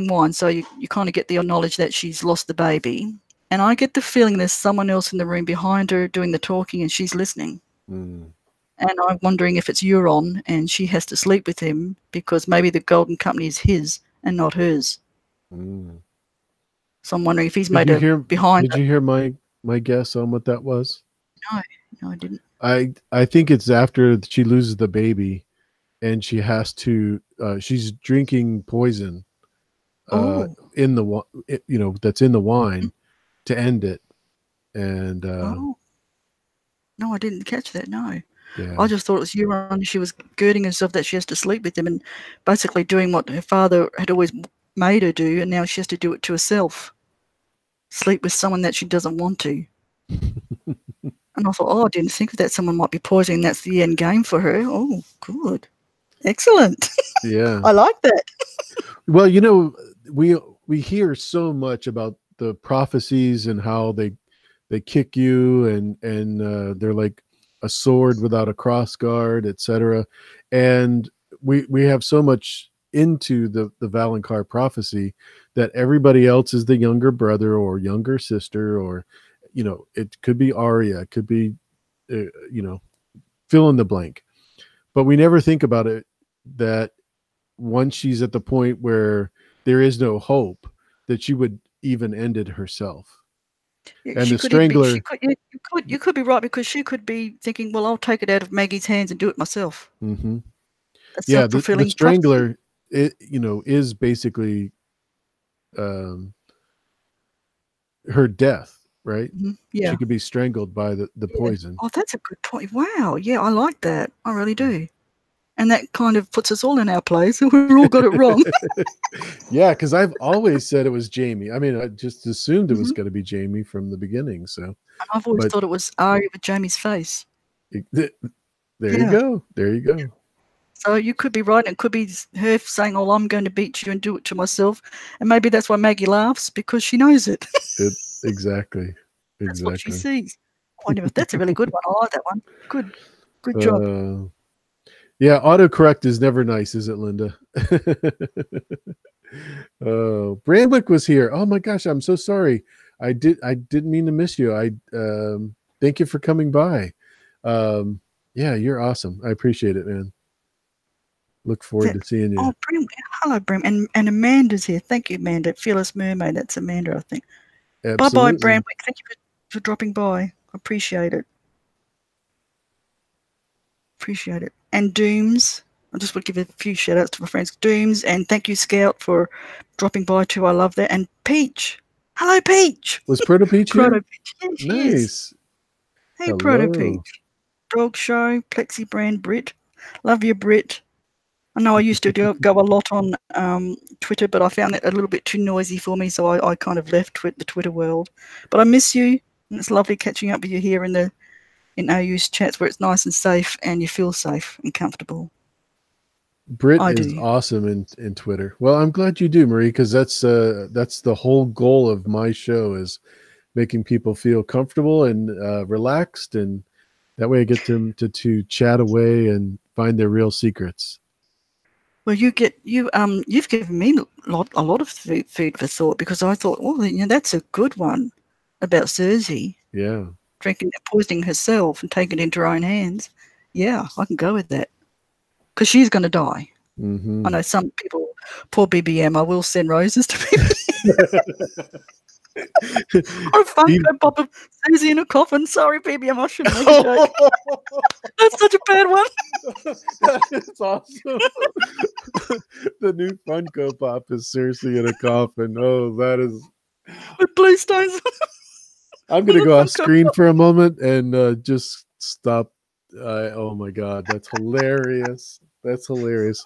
wine. So you kind of get the knowledge that she's lost the baby. And I get the feeling there's someone else in the room behind her doing the talking, and she's listening. And I'm wondering if it's Euron and she has to sleep with him, because maybe the Golden Company is his and not hers. So I'm wondering if he's made behind. Did you hear my guess on what that was? No, I didn't. I think it's after she loses the baby, and she has to. She's drinking poison. In the that's in the wine to end it, and no, I didn't catch that. No. Yeah. I just thought it was Euron. She was girding herself that she has to sleep with him, and basically doing what her father had always made her do, and now she has to do it to herself. Sleep with someone that she doesn't want to. And I thought, I didn't think that someone might be poisoning. That's the end game for her. Oh, good. Excellent. Yeah. I like that. Well, we hear so much about the prophecies and how they kick you and they're like a sword without a cross guard, etc. And we have so much into the Valonqar prophecy that everybody else is the younger brother or younger sister, or it could be Arya, it could be fill in the blank. But we never think about it that once she's at the point where there is no hope, that she would even end it herself. Yeah, and the Strangler... You could be right, because she could be thinking, well, I'll take it out of Maggie's hands and do it myself. Mm-hmm. Yeah, the Strangler, is basically her death, right? Mm-hmm. Yeah. She could be strangled by the poison. Oh, that's a good point. Wow. Yeah, I like that. I really do. And that kind of puts us all in our place. We all got it wrong. Yeah, because I've always said it was Jamie. I mean, I just assumed it was going to be Jamie from the beginning. So and I've always thought it was Arya with Jamie's face. There you go. There you go. So you could be right. It could be her saying, oh, I'm going to beat you and do it to myself. And maybe that's why Maggie laughs, because she knows it. Exactly. That's what she sees. That's a really good one. I like that one. Good job. Yeah, autocorrect is never nice, is it, Linda? Oh, Brandwick was here. Oh my gosh, I'm so sorry. I didn't mean to miss you. Thank you for coming by. Yeah, you're awesome. I appreciate it, man. Look forward to seeing you. Oh, Brim, hello, Brim, and Amanda's here. Thank you, Amanda. Fearless Mermaid. That's Amanda, I think. Absolutely. Bye, Brandwick. Thank you for dropping by. Appreciate it. Appreciate it. And Dooms. I just would give a few shout outs to my friends. Dooms, and thank you, Scout, for dropping by too. I love that. And Peach. Hello, Peach. Was Proto Peach here? Proto Peach. Yeah, she Nice. is. Hey, Hello. Proto Peach. Dog Show, Plexi Brand, Brit. Love you, Brit. I know I used to go a lot on Twitter, but I found it a little bit too noisy for me, so I kind of left the Twitter world. But I miss you, and it's lovely catching up with you here in AU's chats where it's nice and safe, and you feel safe and comfortable. Brit is awesome in Twitter. Well, I'm glad you do, Marie, because that's the whole goal of my show is making people feel comfortable and relaxed, and that way I get them to chat away and find their real secrets. Well, you've given me a lot of food for thought, because I thought, that's a good one about Cersei. Yeah. Poisoning herself and taking it into her own hands. Yeah, I can go with that. Because she's going to die. Mm-hmm. I know some people, poor BBM, I will send roses to BBM. Or a Funko Pop of Susie in a coffin. Sorry, BBM, I shouldn't make a joke. That's such a bad one. That's awesome. The new Funko Pop is Cersei in a coffin. Oh, that is... With blue stones. I'm going to go off screen for a moment and just stop. Oh, my God. That's hilarious. That's hilarious.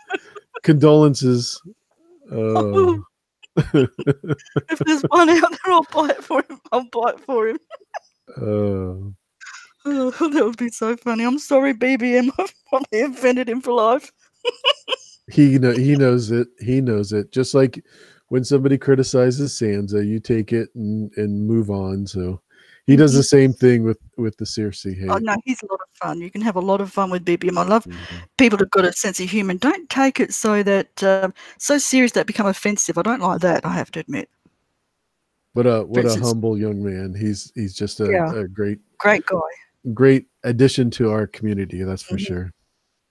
Condolences. If there's one out there, I'll buy it for him. Oh, that would be so funny. I'm sorry, BBM. I've probably offended him for life. He knows it. He knows it. Just like when somebody criticizes Sansa, you take it and move on. So he does the same thing with the Cersei hate. Oh, no, he's a lot of fun. You can have a lot of fun with BBM. I love people who've got a sense of humour. Don't take it so serious that become offensive. I don't like that, I have to admit. What a humble young man. He's just a great guy. Great addition to our community, that's for sure.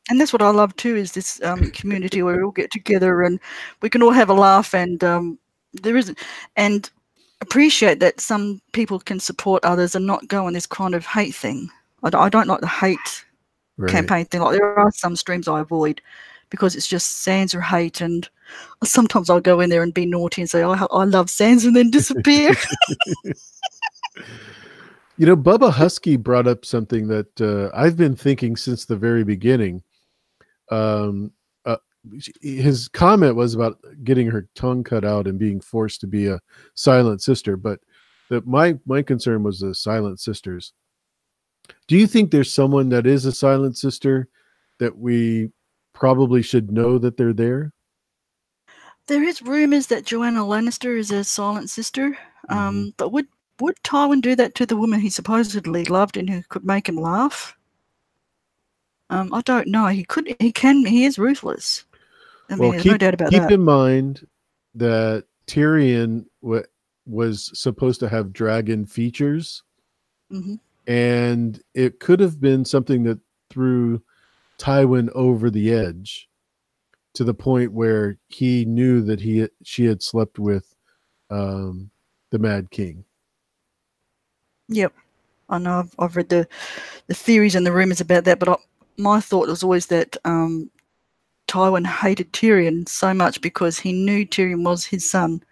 And that's what I love too, is this community where we all get together and we can all have a laugh, and and appreciate that some people can support others and not go on this kind of hate thing. I don't like the hate campaign thing. Like, there are some streams I avoid because it's just Sansa hate, and sometimes I'll go in there and be naughty and say, I love Sansa, and then disappear. You know, Bubba Husky brought up something that I've been thinking since the very beginning. His comment was about getting her tongue cut out and being forced to be a silent sister, but my concern was the silent sisters. Do you think there's someone that is a silent sister that we probably should know that they're there? There is rumors that Joanna Lannister is a silent sister, but would Tywin do that to the woman he supposedly loved and who could make him laugh? I don't know. He could. He can. He is ruthless. I mean, there's no doubt about that. Keep in mind that Tyrion was supposed to have dragon features, and it could have been something that threw Tywin over the edge to the point where he knew that she had slept with the Mad King. Yep, I know. I've read the theories and the rumors about that, but my thought was always that Tywin hated Tyrion so much because he knew Tyrion was his son.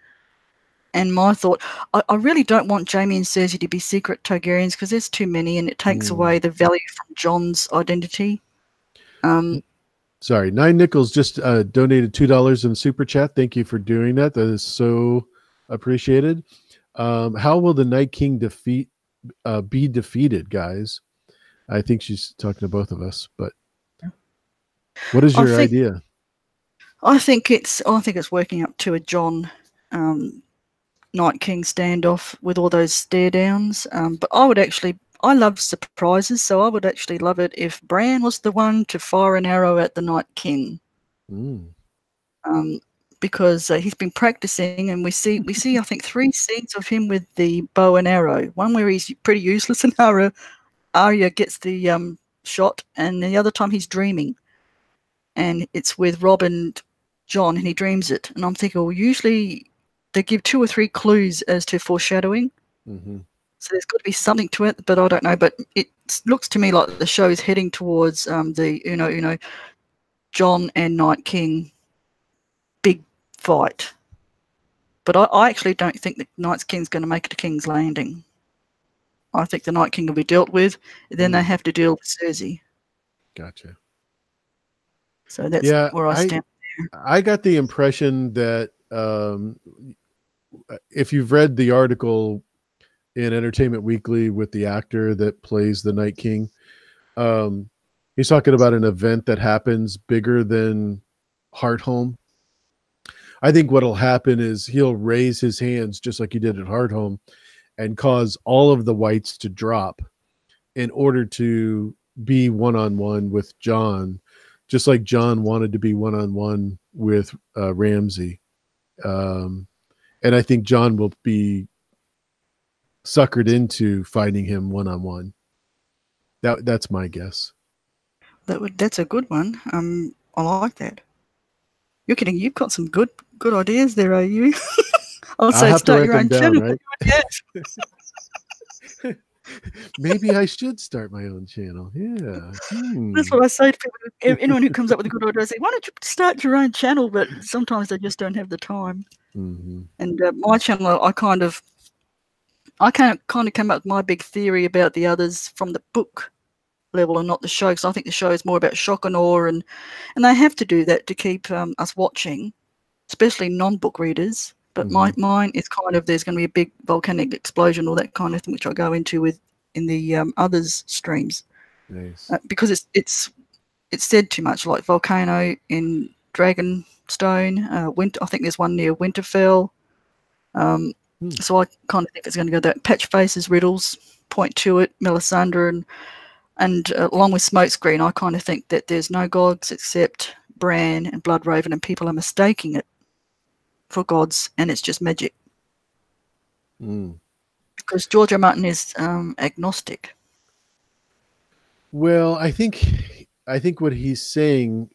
And my thought, I really don't want Jaime and Cersei to be secret Targaryens because there's too many, and it takes away the value from Jon's identity. Sorry, 9 Nickels just donated $2 in super chat. Thank you for doing that. That is so appreciated. How will the Night King be defeated, guys? I think she's talking to both of us, but what is your idea? I think it's working up to a Jon Night King standoff with all those stare downs. But I I love surprises, so I would actually love it if Bran was the one to fire an arrow at the Night King. Because he's been practicing, and we see I think 3 scenes of him with the bow and arrow. One where he's pretty useless and Arya gets the shot, and the other time he's dreaming, and it's with Rob and John, and he dreams it. And I'm thinking, well, usually they give 2 or 3 clues as to foreshadowing. So there's got to be something to it, but I don't know. But it looks to me like the show is heading towards the John and Night King big fight. But I actually don't think the Night King's going to make it to King's Landing. I think the Night King will be dealt with. Then they have to deal with Cersei. Gotcha. So that's where I stand. I got the impression that if you've read the article in Entertainment Weekly with the actor that plays the Night King, he's talking about an event that happens bigger than Hardhome. I think what'll happen is he'll raise his hands just like he did at Hardhome and cause all of the whites to drop in order to be one-on-one with John, just like John wanted to be one-on-one with Ramsay. And I think John will be suckered into fighting him one-on-one. That's my guess. That's a good one. I like that. You're kidding. You've got some good ideas there, are you? I'll say start your own channel. Right? Maybe I should start my own channel. Yeah. That's what I say to people. Anyone who comes up with a good idea, I say, why don't you start your own channel? But sometimes they just don't have the time. And my channel, I kind of come up with my big theory about the others from the book level and not the show, because I think the show is more about shock and awe, and they have to do that to keep us watching, especially non-book readers. But mine is kind of, there's going to be a big volcanic explosion or that kind of thing, which I'll go into in the others streams. Nice. Because it's said too much, like volcano in Dragonstone. I think there's one near Winterfell. So I kind of think it's going to go that. Patch faces, riddles, point to it, Melisandre, and along with Smokescreen, I kind of think that there's no gods except Bran and Bloodraven, and people are mistaking it for gods, and it's just magic. Because George R. Martin is agnostic. Well, I think what he's saying,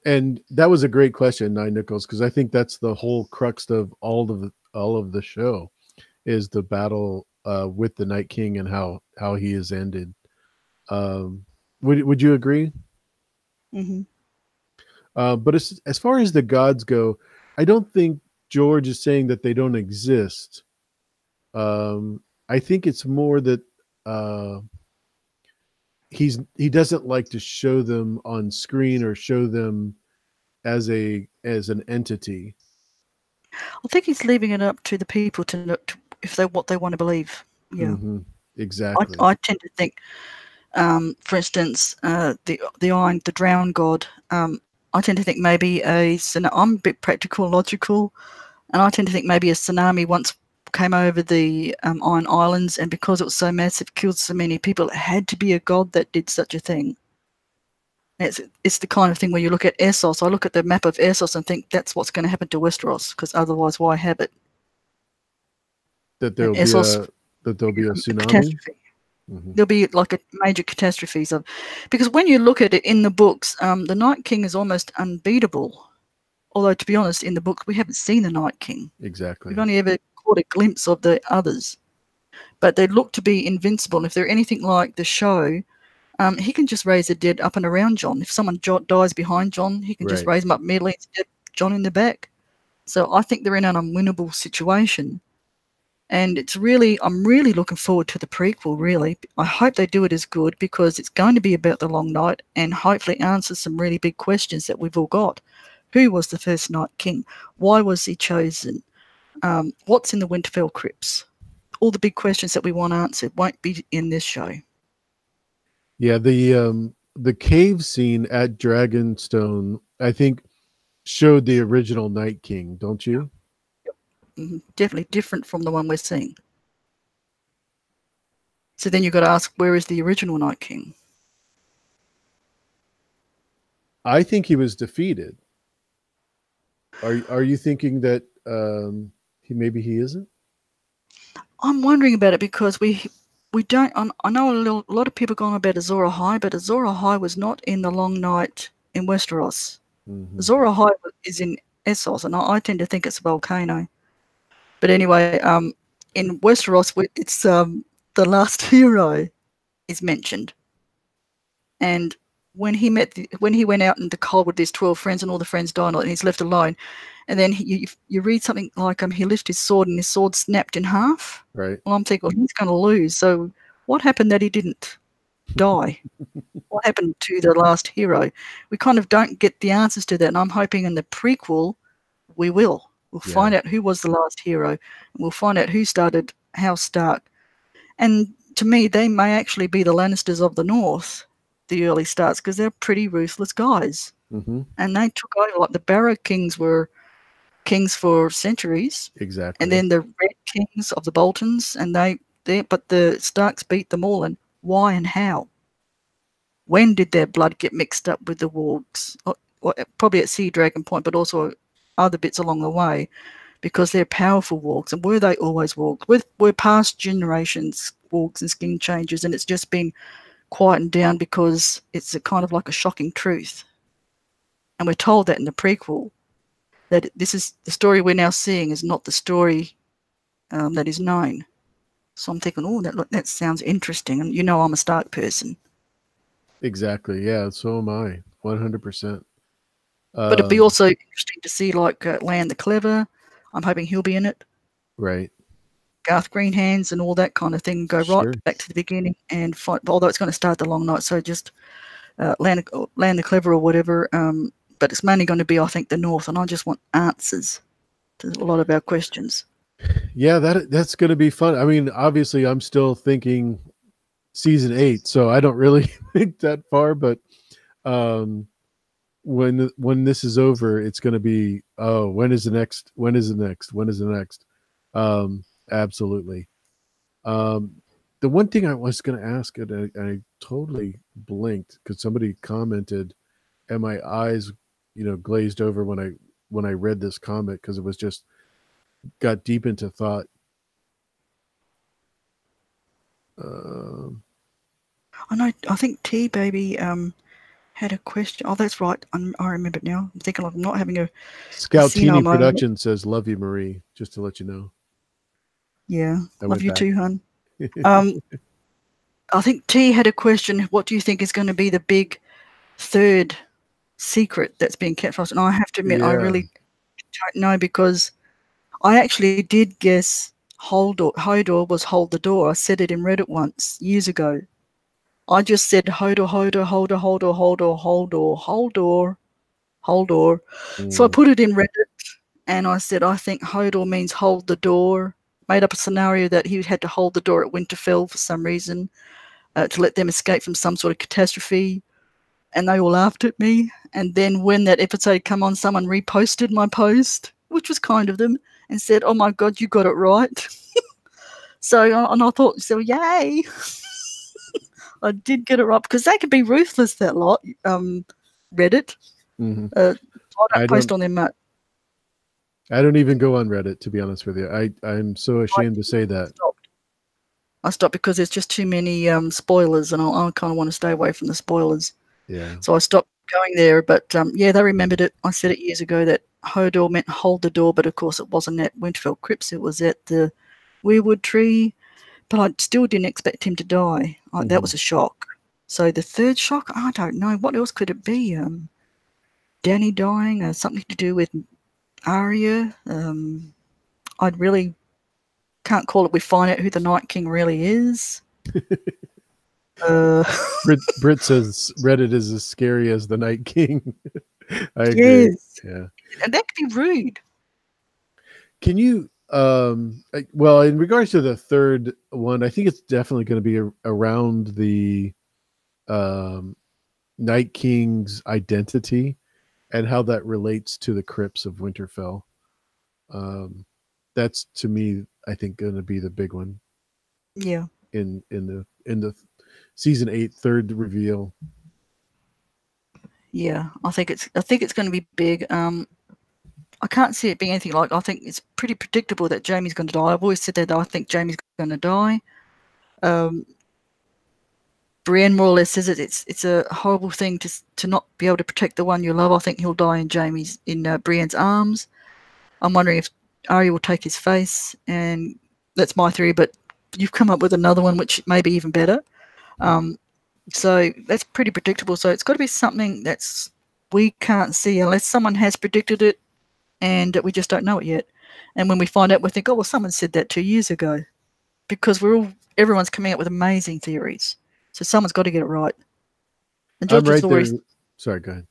and that was a great question, Nine Nichols, because I think that's the whole crux of all of the show, is the battle with the Night King and how he is ended. Would you agree? But as far as the gods go, I don't think George is saying that they don't exist. I think it's more that he doesn't like to show them on screen or show them as an entity. I think he's leaving it up to the people to look if what they want to believe. Yeah, exactly. I tend to think, for instance, the drowned god. I tend to think maybe I'm a bit practical, logical, and I tend to think maybe a tsunami once came over the Iron Islands, and because it was so massive, killed so many people, it had to be a god that did such a thing. It's the kind of thing where you look at Essos. I look at the map of Essos and think that's what's going to happen to Westeros, because otherwise, why have it? That there'll be a tsunami. Catastrophe. There'll be like a major catastrophe. Because when you look at it in the books, the Night King is almost unbeatable. Although, to be honest, in the books, we haven't seen the Night King. Exactly. We've only ever caught a glimpse of the others. But they look to be invincible. If they're anything like the show, he can just raise the dead up and around John. If someone dies behind John, he can just raise them up immediately and stab John in the back. So I think they're in an unwinnable situation. And I'm really looking forward to the prequel, really. I hope they do it as good, because it's going to be about the Long Night and hopefully answer some really big questions that we've all got. Who was the first Night King? Why was he chosen? What's in the Winterfell crypts? All the big questions that we want answered won't be in this show. Yeah, the cave scene at Dragonstone, I think, showed the original Night King, don't you? Definitely different from the one we're seeing. So then you've got to ask, where is the original Night King? I think he was defeated. Are you thinking that maybe he isn't? I'm wondering about it because we don't. I know a lot of people going about Azor Ahai, but Azor Ahai was not in the Long Night in Westeros. Mm-hmm. Azor Ahai is in Essos, and I tend to think it's a volcano. But anyway, in Westeros, it's the last hero is mentioned, and when he went out in the cold with his 12 friends and all the friends died and he's left alone, and then you read something like he lifted his sword and his sword snapped in half. Right. Well, I'm thinking, well, he's going to lose. So what happened that he didn't die? What happened to the last hero? We kind of don't get the answers to that, and I'm hoping in the prequel we will. We'll find out who was the last hero, and we'll find out who started House Stark. And to me, they may actually be the Lannisters of the North, the early Starks, because they're pretty ruthless guys. Mm-hmm. And they took over, like the Barrow Kings were kings for centuries. Exactly. And then the Red Kings of the Boltons, and but the Starks beat them all. And why and how? When did their blood get mixed up with the wargs? Or probably at Sea Dragon Point, but also other bits along the way, because they're powerful wargs. And were they always wargs? We're past generations wargs and skin changes, and it's just been quietened down because it's a kind of like a shocking truth. And we're told that in the prequel, that this is the story we're now seeing is not the story that is known. So I'm thinking, oh, that sounds interesting. And I'm a Stark person. Exactly. Yeah. So am I. 100%. But it'd be also interesting to see like Land the Clever. I'm hoping he'll be in it. Right. Garth Greenhands and all that kind of thing. Go right back to the beginning and fight. Although it's going to start the Long Night, so just Land the Clever or whatever. But it's mainly going to be, I think, the North, and I just want answers to a lot of our questions. Yeah, that's going to be fun. I mean, obviously, I'm still thinking season 8, so I don't really think that far. But when this is over, it's going to be, when is the next? When is the next? When is the next? Absolutely. The one thing I was going to ask, and I totally blinked because somebody commented, and my eyes, glazed over when I read this comment because it was just got deep into thought. I think T Baby had a question. Oh, that's right. I remember it now. I'm thinking I'm not having a Scoutini Production says, "Love you, Marie." Just to let you know. Yeah, love you too, hun. I think T had a question. What do you think is going to be the big third secret that's being kept from us? And I have to admit, I really don't know, because I actually did guess Hodor was hold the door. I said it in Reddit once years ago. I just said Hodor. So I put it in Reddit, and I said, I think Hodor means hold the door. Made up a scenario that he had to hold the door at Winterfell for some reason, to let them escape from some sort of catastrophe. And they all laughed at me. And then when that episode came on, someone reposted my post, which was kind of them, and said, oh my God, you got it right. And I thought, so yay. I did get it right, because they could be ruthless, that lot. Reddit. Mm-hmm. I don't post on them much. I don't even go on Reddit, to be honest with you. I'm so ashamed to say that. I stopped because there's just too many spoilers, and I kind of want to stay away from the spoilers. Yeah. So I stopped going there. But they remembered it. I said it years ago that Hodor meant hold the door, but of course it wasn't at Winterfell Crypts. It was at the Weirwood Tree. But I still didn't expect him to die. That was a shock. So the third shock, I don't know. What else could it be? Dany dying, something to do with Arya. I really can't call it. We find out who the Night King really is. Brit says Reddit is as scary as the Night King. I agree. Yes. Yeah. And that could be rude. Can you well, in regards to the third one, I think it's definitely going to be around the Night King's identity and how that relates to the crypts of Winterfell. That's, to me, I think, going to be the big one. Yeah, in the season 8 third reveal. Yeah, I think it's going to be big. I can't see it being anything like. I think it's pretty predictable that Jaime's going to die. I've always said that I think Jaime's going to die. Brienne more or less says it's a horrible thing to not be able to protect the one you love. I think he'll die in Brienne's arms. I'm wondering if Arya will take his face, and that's my theory. But you've come up with another one which may be even better. So that's pretty predictable. So it's got to be something that's we can't see unless someone has predicted it, and we just don't know it yet. And when we find out, we think, oh well, someone said that 2 years ago, because everyone's coming up with amazing theories. So someone's got to get it right. And George I'm right there. Sorry, go ahead.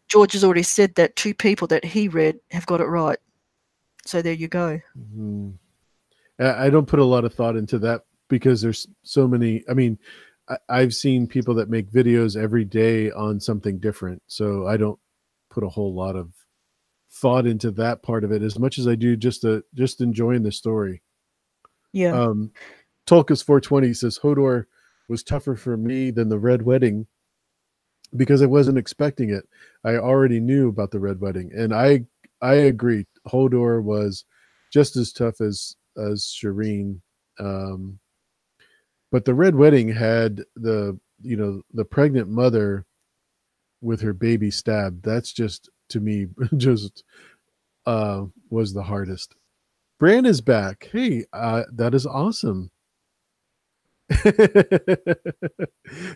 George has already said that 2 people that he read have got it right. So there you go. Mm-hmm. I don't put a lot of thought into that because there's so many. I mean, I've seen people that make videos every day on something different. So I don't put a whole lot of thought into that part of it as much as I do just enjoying the story. Yeah. Tolkis 420 says Hodor was tougher for me than the Red Wedding because I wasn't expecting it. I already knew about the Red Wedding, and I agree. Hodor was just as tough as Shireen, but the Red Wedding had the pregnant mother with her baby stabbed. That's just, to me, just was the hardest. Bran is back. Hey, that is awesome.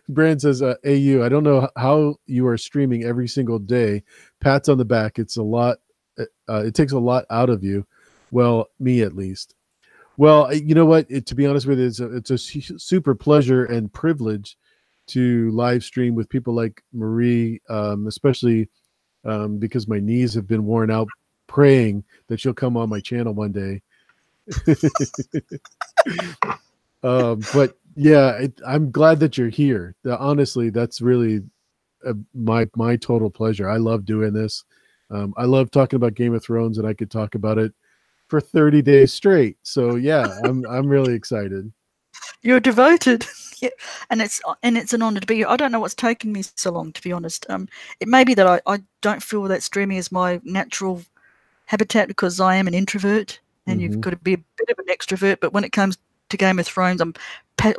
Bran says, AU, I don't know how you are streaming every single day. Pats on the back. It's a lot. It takes a lot out of you. Well, me at least. Well, you know what? To be honest with you, it's a super pleasure and privilege to live stream with people like Marie, especially because my knees have been worn out praying that she'll come on my channel one day. But yeah, I'm glad that you're here. Honestly, that's really my total pleasure. I love doing this. I love talking about Game of Thrones, and I could talk about it for 30 days straight. So yeah, I'm really excited. You're devoted. Yeah. And it's an honor to be here. I don't know what's taken me so long, to be honest. It may be that I don't feel that streaming is my natural habitat because I am an introvert, and you've got to be a bit of an extrovert. But when it comes to Game of Thrones, I'm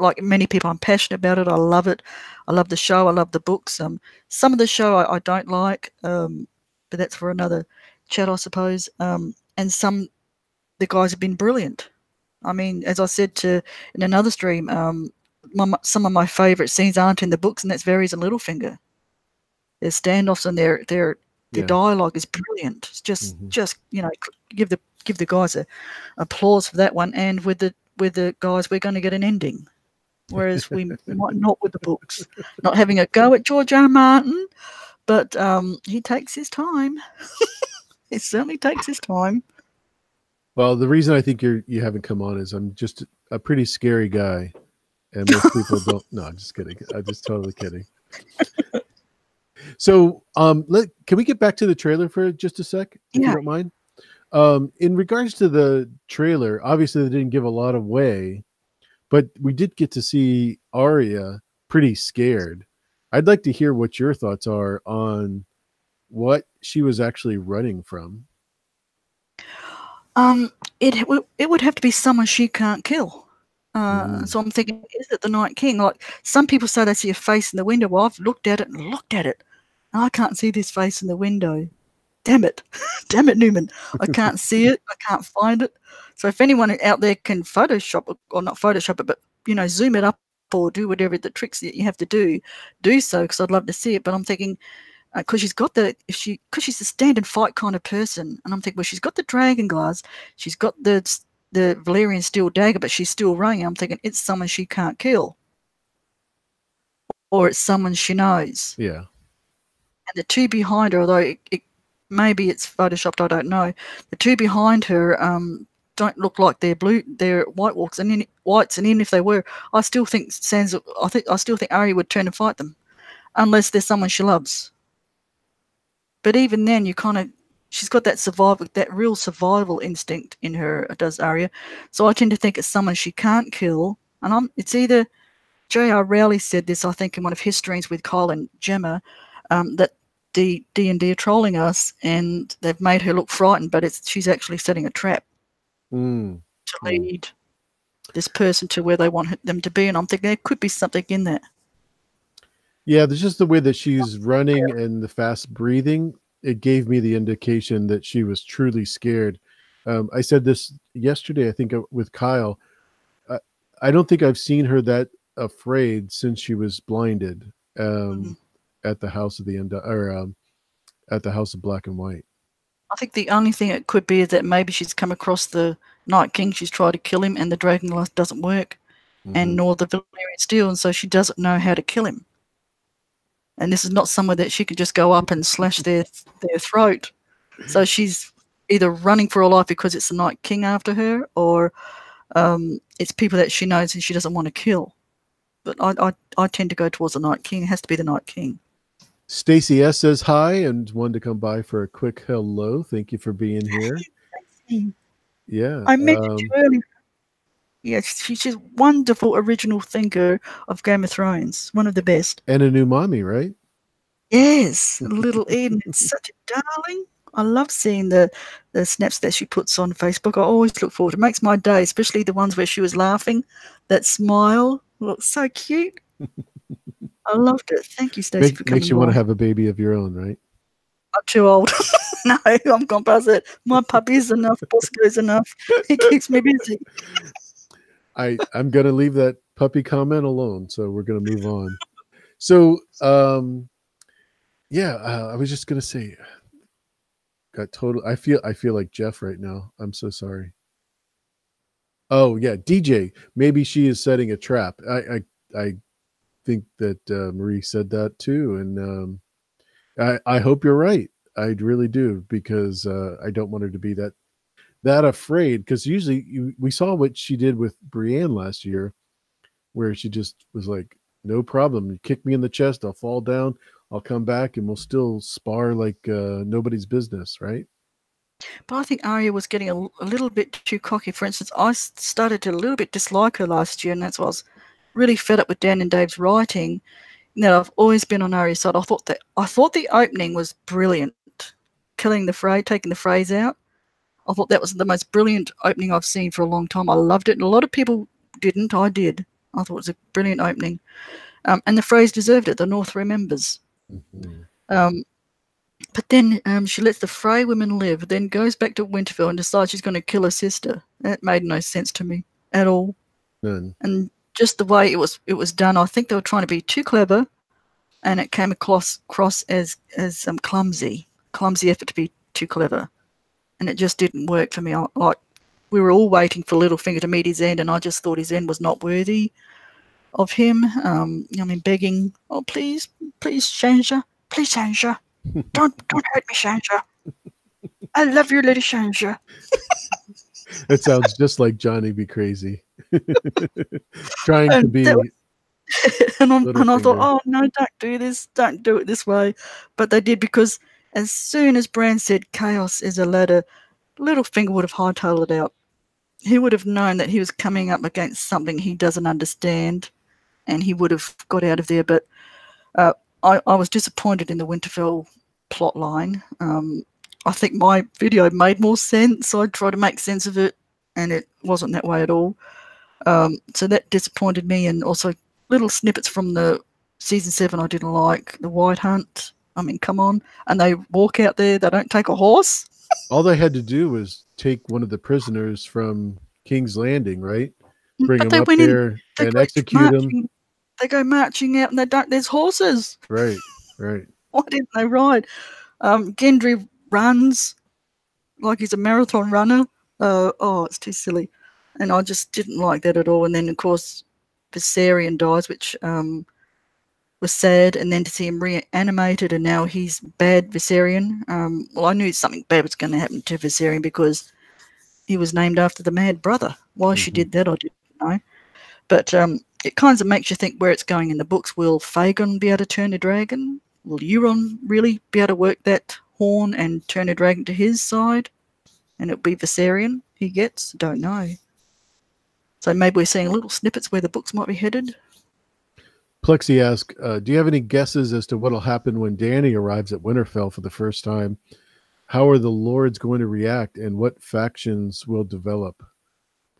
like many people, I'm passionate about it. I love it. I love the show. I love the books. Some of the show I don't like, but that's for another chat, I suppose. And the guys have been brilliant. I mean, as I said in another stream, some of my favourite scenes aren't in the books, and that's Varys and Littlefinger. Their standoffs and their dialogue is brilliant. It's just give the guys a applause for that one. And with the guys, we're going to get an ending, whereas we might not with the books. Not having a go at George R. R. Martin, but he takes his time. He certainly takes his time. Well, the reason I think you haven't come on is I'm just a pretty scary guy, and most people don't. No, I'm just kidding. I'm just totally kidding. So, can we get back to the trailer for just a sec, if you don't mind? In regards to the trailer, obviously they didn't give a lot away, but we did get to see Arya pretty scared. I'd like to hear what your thoughts are on what she was actually running from. It would have to be someone she can't kill. So I'm thinking, is it the Night King? Like some people say they see a face in the window. Well, I've looked at it, and I can't see this face in the window. Damn it, Newman! I can't see it. I can't find it. So if anyone out there can Photoshop it, or not Photoshop it, but zoom it up or do whatever the tricks that you have to do so, because I'd love to see it. But I'm thinking, because because she's a stand and fight kind of person, and I'm thinking, well, she's got the dragonglass, she's got the Valyrian steel dagger, but she's still running. I'm thinking it's someone she can't kill, or it's someone she knows. Yeah. And the 2 behind her, although maybe it's photoshopped, I don't know. The 2 behind her don't look like they're White Walkers, and even if they were, I still think Arya would turn and fight them, unless there's someone she loves. But even then, she's got that real survival instinct in her, does Arya. So I tend to think it's someone she can't kill, And it's either J.R. Rowley said this, I think, in one of his streams with Kyle and Gemma, that the D&D are trolling us and they've made her look frightened, but she's actually setting a trap to lead this person to where they want them to be. And I'm thinking there could be something in that. Yeah, there's just the way that she's running and the fast breathing. It gave me the indication that she was truly scared. I said this yesterday, I think, with Kyle. I don't think I've seen her that afraid since she was blinded at the House of the End, or at the House of Black and White. I think the only thing it could be is that maybe she's come across the Night King. She's tried to kill him, and the dragonglass doesn't work, and nor the Valyrian steel, and so she doesn't know how to kill him. And this is not somewhere that she can just go up and slash their throat. So she's either running for her life because it's the Night King after her, or it's people that she knows and she doesn't want to kill. But I tend to go towards the Night King. It has to be the Night King. Stacey S says hi and wanted to come by for a quick hello. Thank you for being here. Yeah. I mentioned you earlier. Yes, she's a wonderful original thinker of Game of Thrones. One of the best. And a new mommy, right? Yes, little Eden. It's such a darling. I love seeing the snaps that she puts on Facebook. I always look forward. It makes my day, especially the ones where she was laughing. That smile looks so cute. I loved it. Thank you, Stacey, for coming. Makes you want to have a baby of your own, right? I'm too old. No, I'm gone past it. My puppy's enough. Bosco's enough. He keeps me busy. I'm going to leave that puppy comment alone. So we're going to move on. So, I was just going to say, I feel like Jeff right now. I'm so sorry. Oh yeah. DJ, maybe she is setting a trap. I think that Marie said that too. And, I hope you're right. I really do, because I don't want her to be that afraid, because usually we saw what she did with Brienne last year, where she just was like, no problem, you kick me in the chest, I'll fall down, I'll come back, and we'll still spar like nobody's business, right? But I think Arya was getting a little bit too cocky. For instance, I started to a little bit dislike her last year, and that's why I was really fed up with Dan and Dave's writing. Now, I've always been on Arya's side. I thought the opening was brilliant, killing the Frey, taking the Freys out. I thought that was the most brilliant opening I've seen for a long time. I loved it, and a lot of people didn't. I did. I thought it was a brilliant opening. And the Freys deserved it. The North remembers. But then she lets the Frey women live, then goes back to Winterfell and decides she's going to kill her sister. That made no sense to me at all. None. And just the way it was done, I think they were trying to be too clever, and it came across as clumsy effort to be too clever. And it just didn't work for me. We were all waiting for Littlefinger to meet his end, and I just thought his end was not worthy of him. Begging, oh, please, Sansa, please, Sansa, don't hurt me, Sansa. I love you, little Sansa. It sounds just like Johnny Be Crazy. Trying to be. And I thought, oh, no, don't do this. Don't do it this way. But they did, because as soon as Bran said chaos is a ladder, Littlefinger would have hightailed it out. He would have known that he was coming up against something he doesn't understand, and he would have got out of there. But I was disappointed in the Winterfell plot line. I think my video made more sense. I tried to make sense of it, and it wasn't that way at all. So that disappointed me, and also little snippets from the season 7 I didn't like. The White Hunt. I mean, come on. And they walk out there. They don't take a horse. All they had to do was take one of the prisoners from King's Landing, right? Bring him up there and execute him. They go marching out, and there's horses. Right. Why didn't they ride? Gendry runs like he's a marathon runner. It's too silly. And I just didn't like that at all. And then, of course, Viserion dies, which was sad. And then to see him reanimated, and now he's bad Viserion. I knew something bad was going to happen to Viserion, because he was named after the Mad Brother. Why she did that, I didn't know. But it kind of makes you think where it's going in the books. Will Fagon be able to turn a dragon? Will Euron really be able to work that horn and turn a dragon to his side? And it'll be Viserion he gets? Don't know. So maybe we're seeing little snippets where the books might be headed. Plexi asks, do you have any guesses as to what will happen when Dany arrives at Winterfell for the first time? How are the lords going to react, and what factions will develop?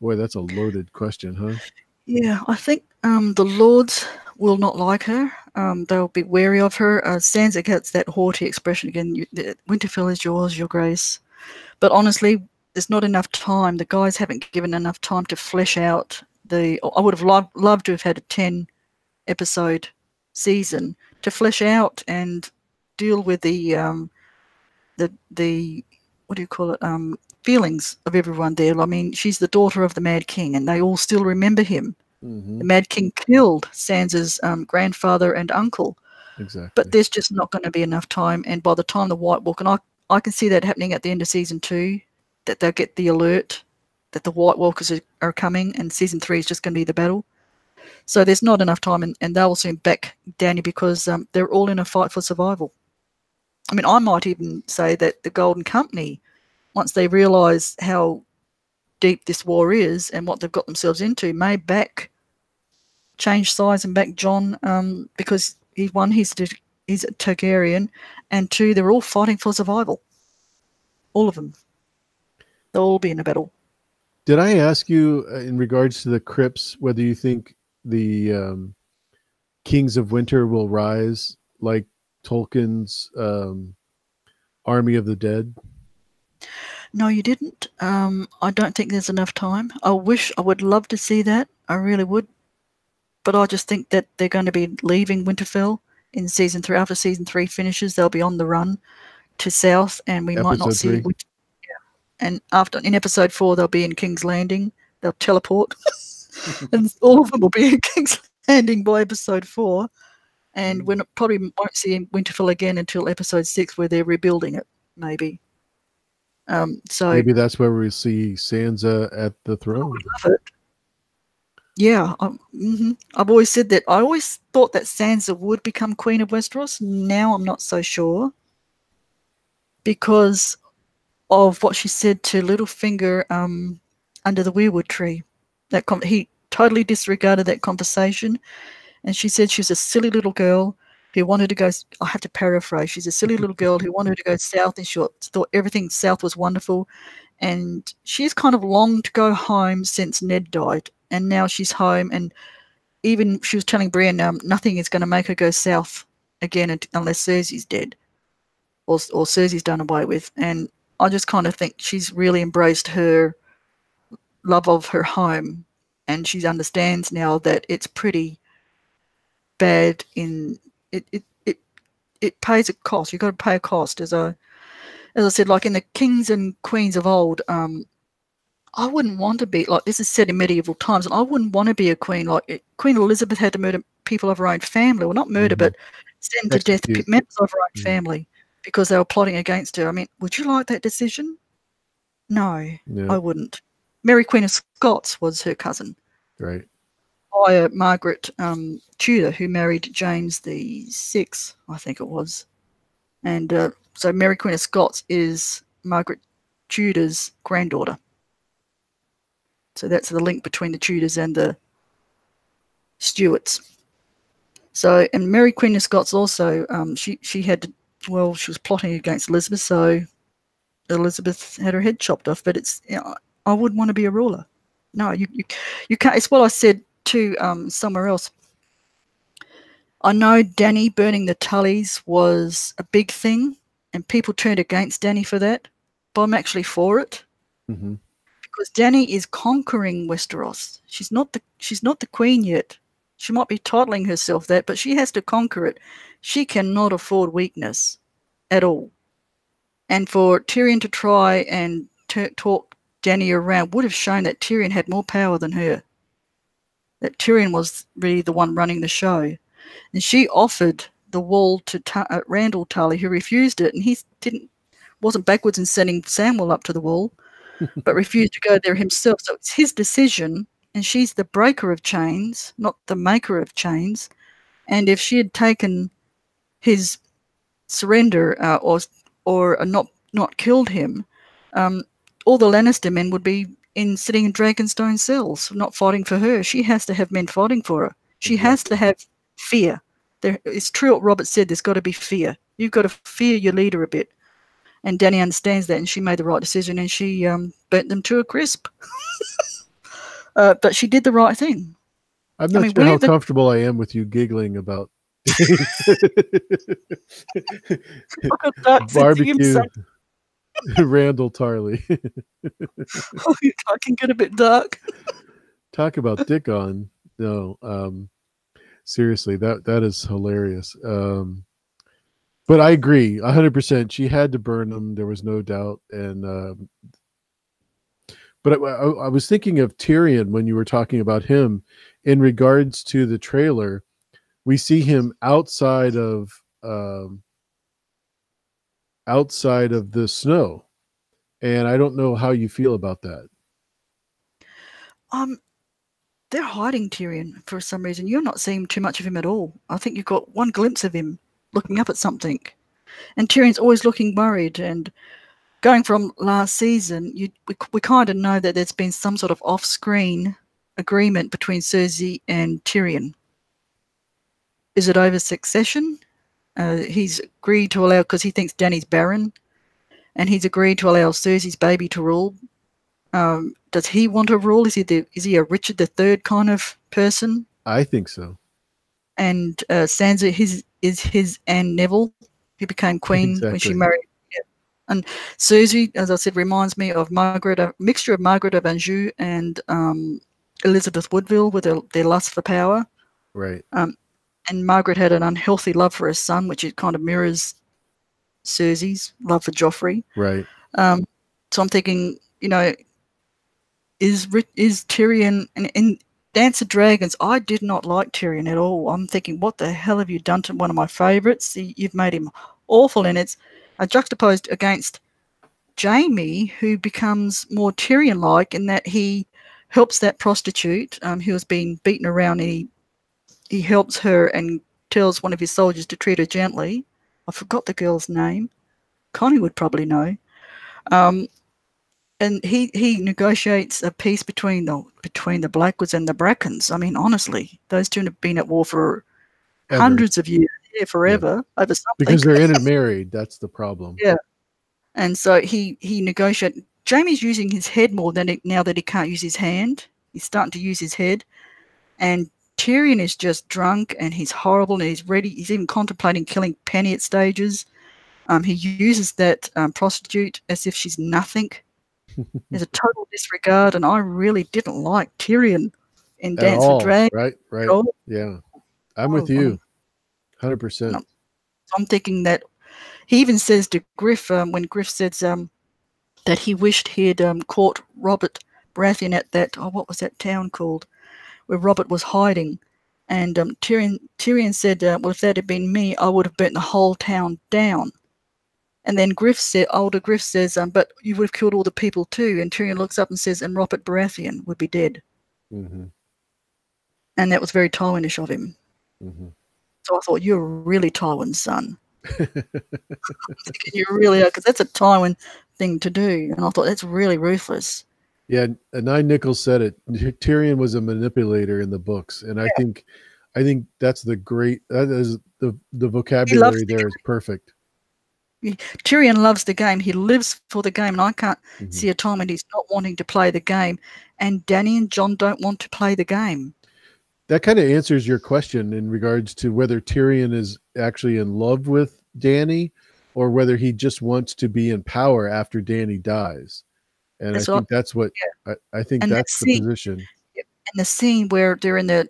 Boy, that's a loaded question, huh? Yeah, I think the lords will not like her. They'll be wary of her. Sansa gets that haughty expression again. Winterfell is yours, your grace. But honestly, there's not enough time. The guys haven't given enough time to flesh out the. I would have loved to have had a 10-episode season to flesh out and deal with the what do you call it? Feelings of everyone there. I mean, she's the daughter of the Mad King, and they all still remember him. Mm-hmm. The Mad King killed Sansa's grandfather and uncle. Exactly. But there's just not going to be enough time. And by the time the White Walk, and I can see that happening at the end of season 2, that they'll get the alert that the White Walkers are coming, and season 3 is just going to be the battle. So there's not enough time, and they'll soon back Dany because they're all in a fight for survival. I mean, I might even say that the Golden Company, once they realise how deep this war is and what they've got themselves into, may change sides and back Jon because he's a Targaryen, and 2, they're all fighting for survival. All of them. They'll all be in a battle. Did I ask you in regards to the crypts whether you think the Kings of Winter will rise like Tolkien's Army of the Dead? No, you didn't. I don't think there's enough time. I would love to see that. I really would. But I just think that they're going to be leaving Winterfell in season 3. After season 3 finishes, they'll be on the run to south, and we might not see. And in episode 4, they'll be in King's Landing. They'll teleport, and all of them will be in King's Landing by episode 4. And we probably won't see Winterfell again until episode 6, where they're rebuilding it. Maybe. So maybe that's where we see Sansa at the throne. I would love it. Yeah, I've always said that. I always thought that Sansa would become Queen of Westeros. Now I'm not so sure because of what she said to Littlefinger under the weirwood tree. He totally disregarded that conversation, and she said she was a silly little girl who wanted to go. I have to paraphrase. She's a silly little girl who wanted to go south, and she thought everything south was wonderful, and she's kind of longed to go home since Ned died. And now she's home, and even she was telling Brienne, nothing is going to make her go south again unless Cersei's dead or Cersei's done away with. And I just kind of think she's really embraced her love of her home, and she understands now that it's pretty bad. It pays a cost. You've got to pay a cost. As I said, like in the kings and queens of old, I wouldn't want to be like this is set in medieval times, and I wouldn't want to be a queen. Like Queen Elizabeth had to murder people of her own family, well, not murder, but send to death members of her own family because they were plotting against her. I mean, would you like that decision? No, I wouldn't. Mary Queen of Scots was her cousin, right? By Margaret Tudor, who married James VI, I think it was, and so Mary Queen of Scots is Margaret Tudor's granddaughter. So that's the link between the Tudors and the Stuarts. So, and Mary Queen of Scots also, she had, she was plotting against Elizabeth, so Elizabeth had her head chopped off. But I wouldn't want to be a ruler. No, you can't. It's what I said to somewhere else. I know Dany burning the Tullys was a big thing, and people turned against Dany for that, but I'm actually for it. Mm-hmm. Because Dany is conquering Westeros. She's not the queen yet. She might be titling herself that, but she has to conquer it. She cannot afford weakness at all. And for Tyrion to try and talk Dany around would have shown that Tyrion had more power than her. That Tyrion was really the one running the show. And she offered the wall to Randall Tarly, who refused it, and he wasn't backwards in sending Samwell up to the wall. But refused to go there himself. So it's his decision, and she's the breaker of chains, not the maker of chains. And if she had taken his surrender or not killed him, all the Lannister men would be in sitting in Dragonstone cells, not fighting for her. She has to have men fighting for her. She has to have fear. It's true what Robert said, there's got to be fear. You've got to fear your leader a bit. And Dany understands that, and she made the right decision, and she burnt them to a crisp. But she did the right thing. I'm not sure how comfortable I am with you giggling about barbecue. Randall Tarley. Oh, I can get a bit dark. Talk about dick on. No, seriously, that is hilarious. But I agree 100%. She had to burn them. There was no doubt. And but I was thinking of Tyrion when you were talking about him in regards to the trailer. We see him outside of the snow, and I don't know how you feel about that. They're hiding Tyrion for some reason. You're not seeing too much of him at all. I think you've got one glimpse of him looking up at something, and Tyrion's always looking worried. And going from last season, we kind of know that there's been some sort of off-screen agreement between Cersei and Tyrion. Is it over succession? He's agreed to allow, because he thinks Dany's barren, and he's agreed to allow Cersei's baby to rule. Does he want to rule? Is he a Richard III kind of person? I think so. And Sansa is his Anne Neville, who became queen when she married. Yeah. And Cersei, as I said, reminds me of a mixture of Margaret of Anjou and Elizabeth Woodville with their lust for power. Right. And Margaret had an unhealthy love for her son, which it kind of mirrors Cersei's love for Joffrey. Right. So I'm thinking, is Tyrion in Dance of Dragons? I did not like Tyrion at all. I'm thinking, what the hell have you done to one of my favourites? You've made him awful, and it's juxtaposed against Jaime, who becomes more Tyrion-like in that he helps that prostitute who has been beaten around, and he helps her and tells one of his soldiers to treat her gently. I forgot the girl's name. Connie would probably know. And he negotiates a peace between the Blackwoods and the Brackens. I mean, honestly, those two have been at war for hundreds of years, forever, over something. Because they're intermarried. That's the problem. Yeah. And so he negotiates. Jaime's using his head more now that he can't use his hand. He's starting to use his head. And Tyrion is just drunk, and he's horrible, and he's ready. He's even contemplating killing Penny at stages. He uses that prostitute as if she's nothing. There's a total disregard, and I really didn't like Tyrion in Dance of Dragons. Right. Yeah. I'm with you 100%. I'm thinking that he even says to Griff, when Griff says that he wished he had caught Robert Baratheon at that, what was that town called, where Robert was hiding. And Tyrion said, well, if that had been me, I would have burnt the whole town down. And then older Griff says, but you would have killed all the people too. And Tyrion looks up and says, and Robert Baratheon would be dead. Mm-hmm. And that was very Tywinish of him. Mm-hmm. So I thought, you're really Tywin's son. You really are, because that's a Tywin thing to do. And I thought, that's really ruthless. Yeah, Nine Nichols said it. Tyrion was a manipulator in the books, and I think that's that is the vocabulary there is perfect. Tyrion loves the game. He lives for the game, and I can't see a time when he's not wanting to play the game. And Dany and Jon don't want to play the game. That kind of answers your question in regards to whether Tyrion is actually in love with Dany, or whether he just wants to be in power after Dany dies. And I think that's what I think that's the position. And the scene where they're in the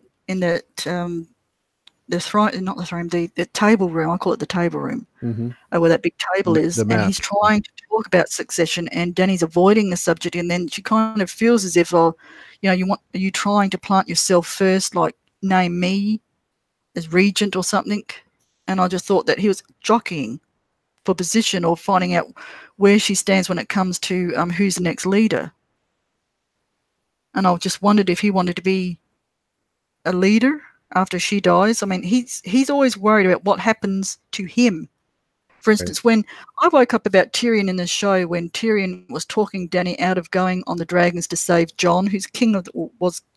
table room, I call it the table room, where that big table is, and he's trying to talk about succession, and Dany's avoiding the subject, and then she kind of feels as if, are you trying to plant yourself first, like name me as regent or something? And I just thought that he was jockeying for position, or finding out where she stands when it comes to who's the next leader. And I just wondered if he wanted to be a leader after she dies. I mean, he's always worried about what happens to him For instance, when I woke up about Tyrion in the show, when Tyrion was talking Dany out of going on the dragons to save Jon, who's king of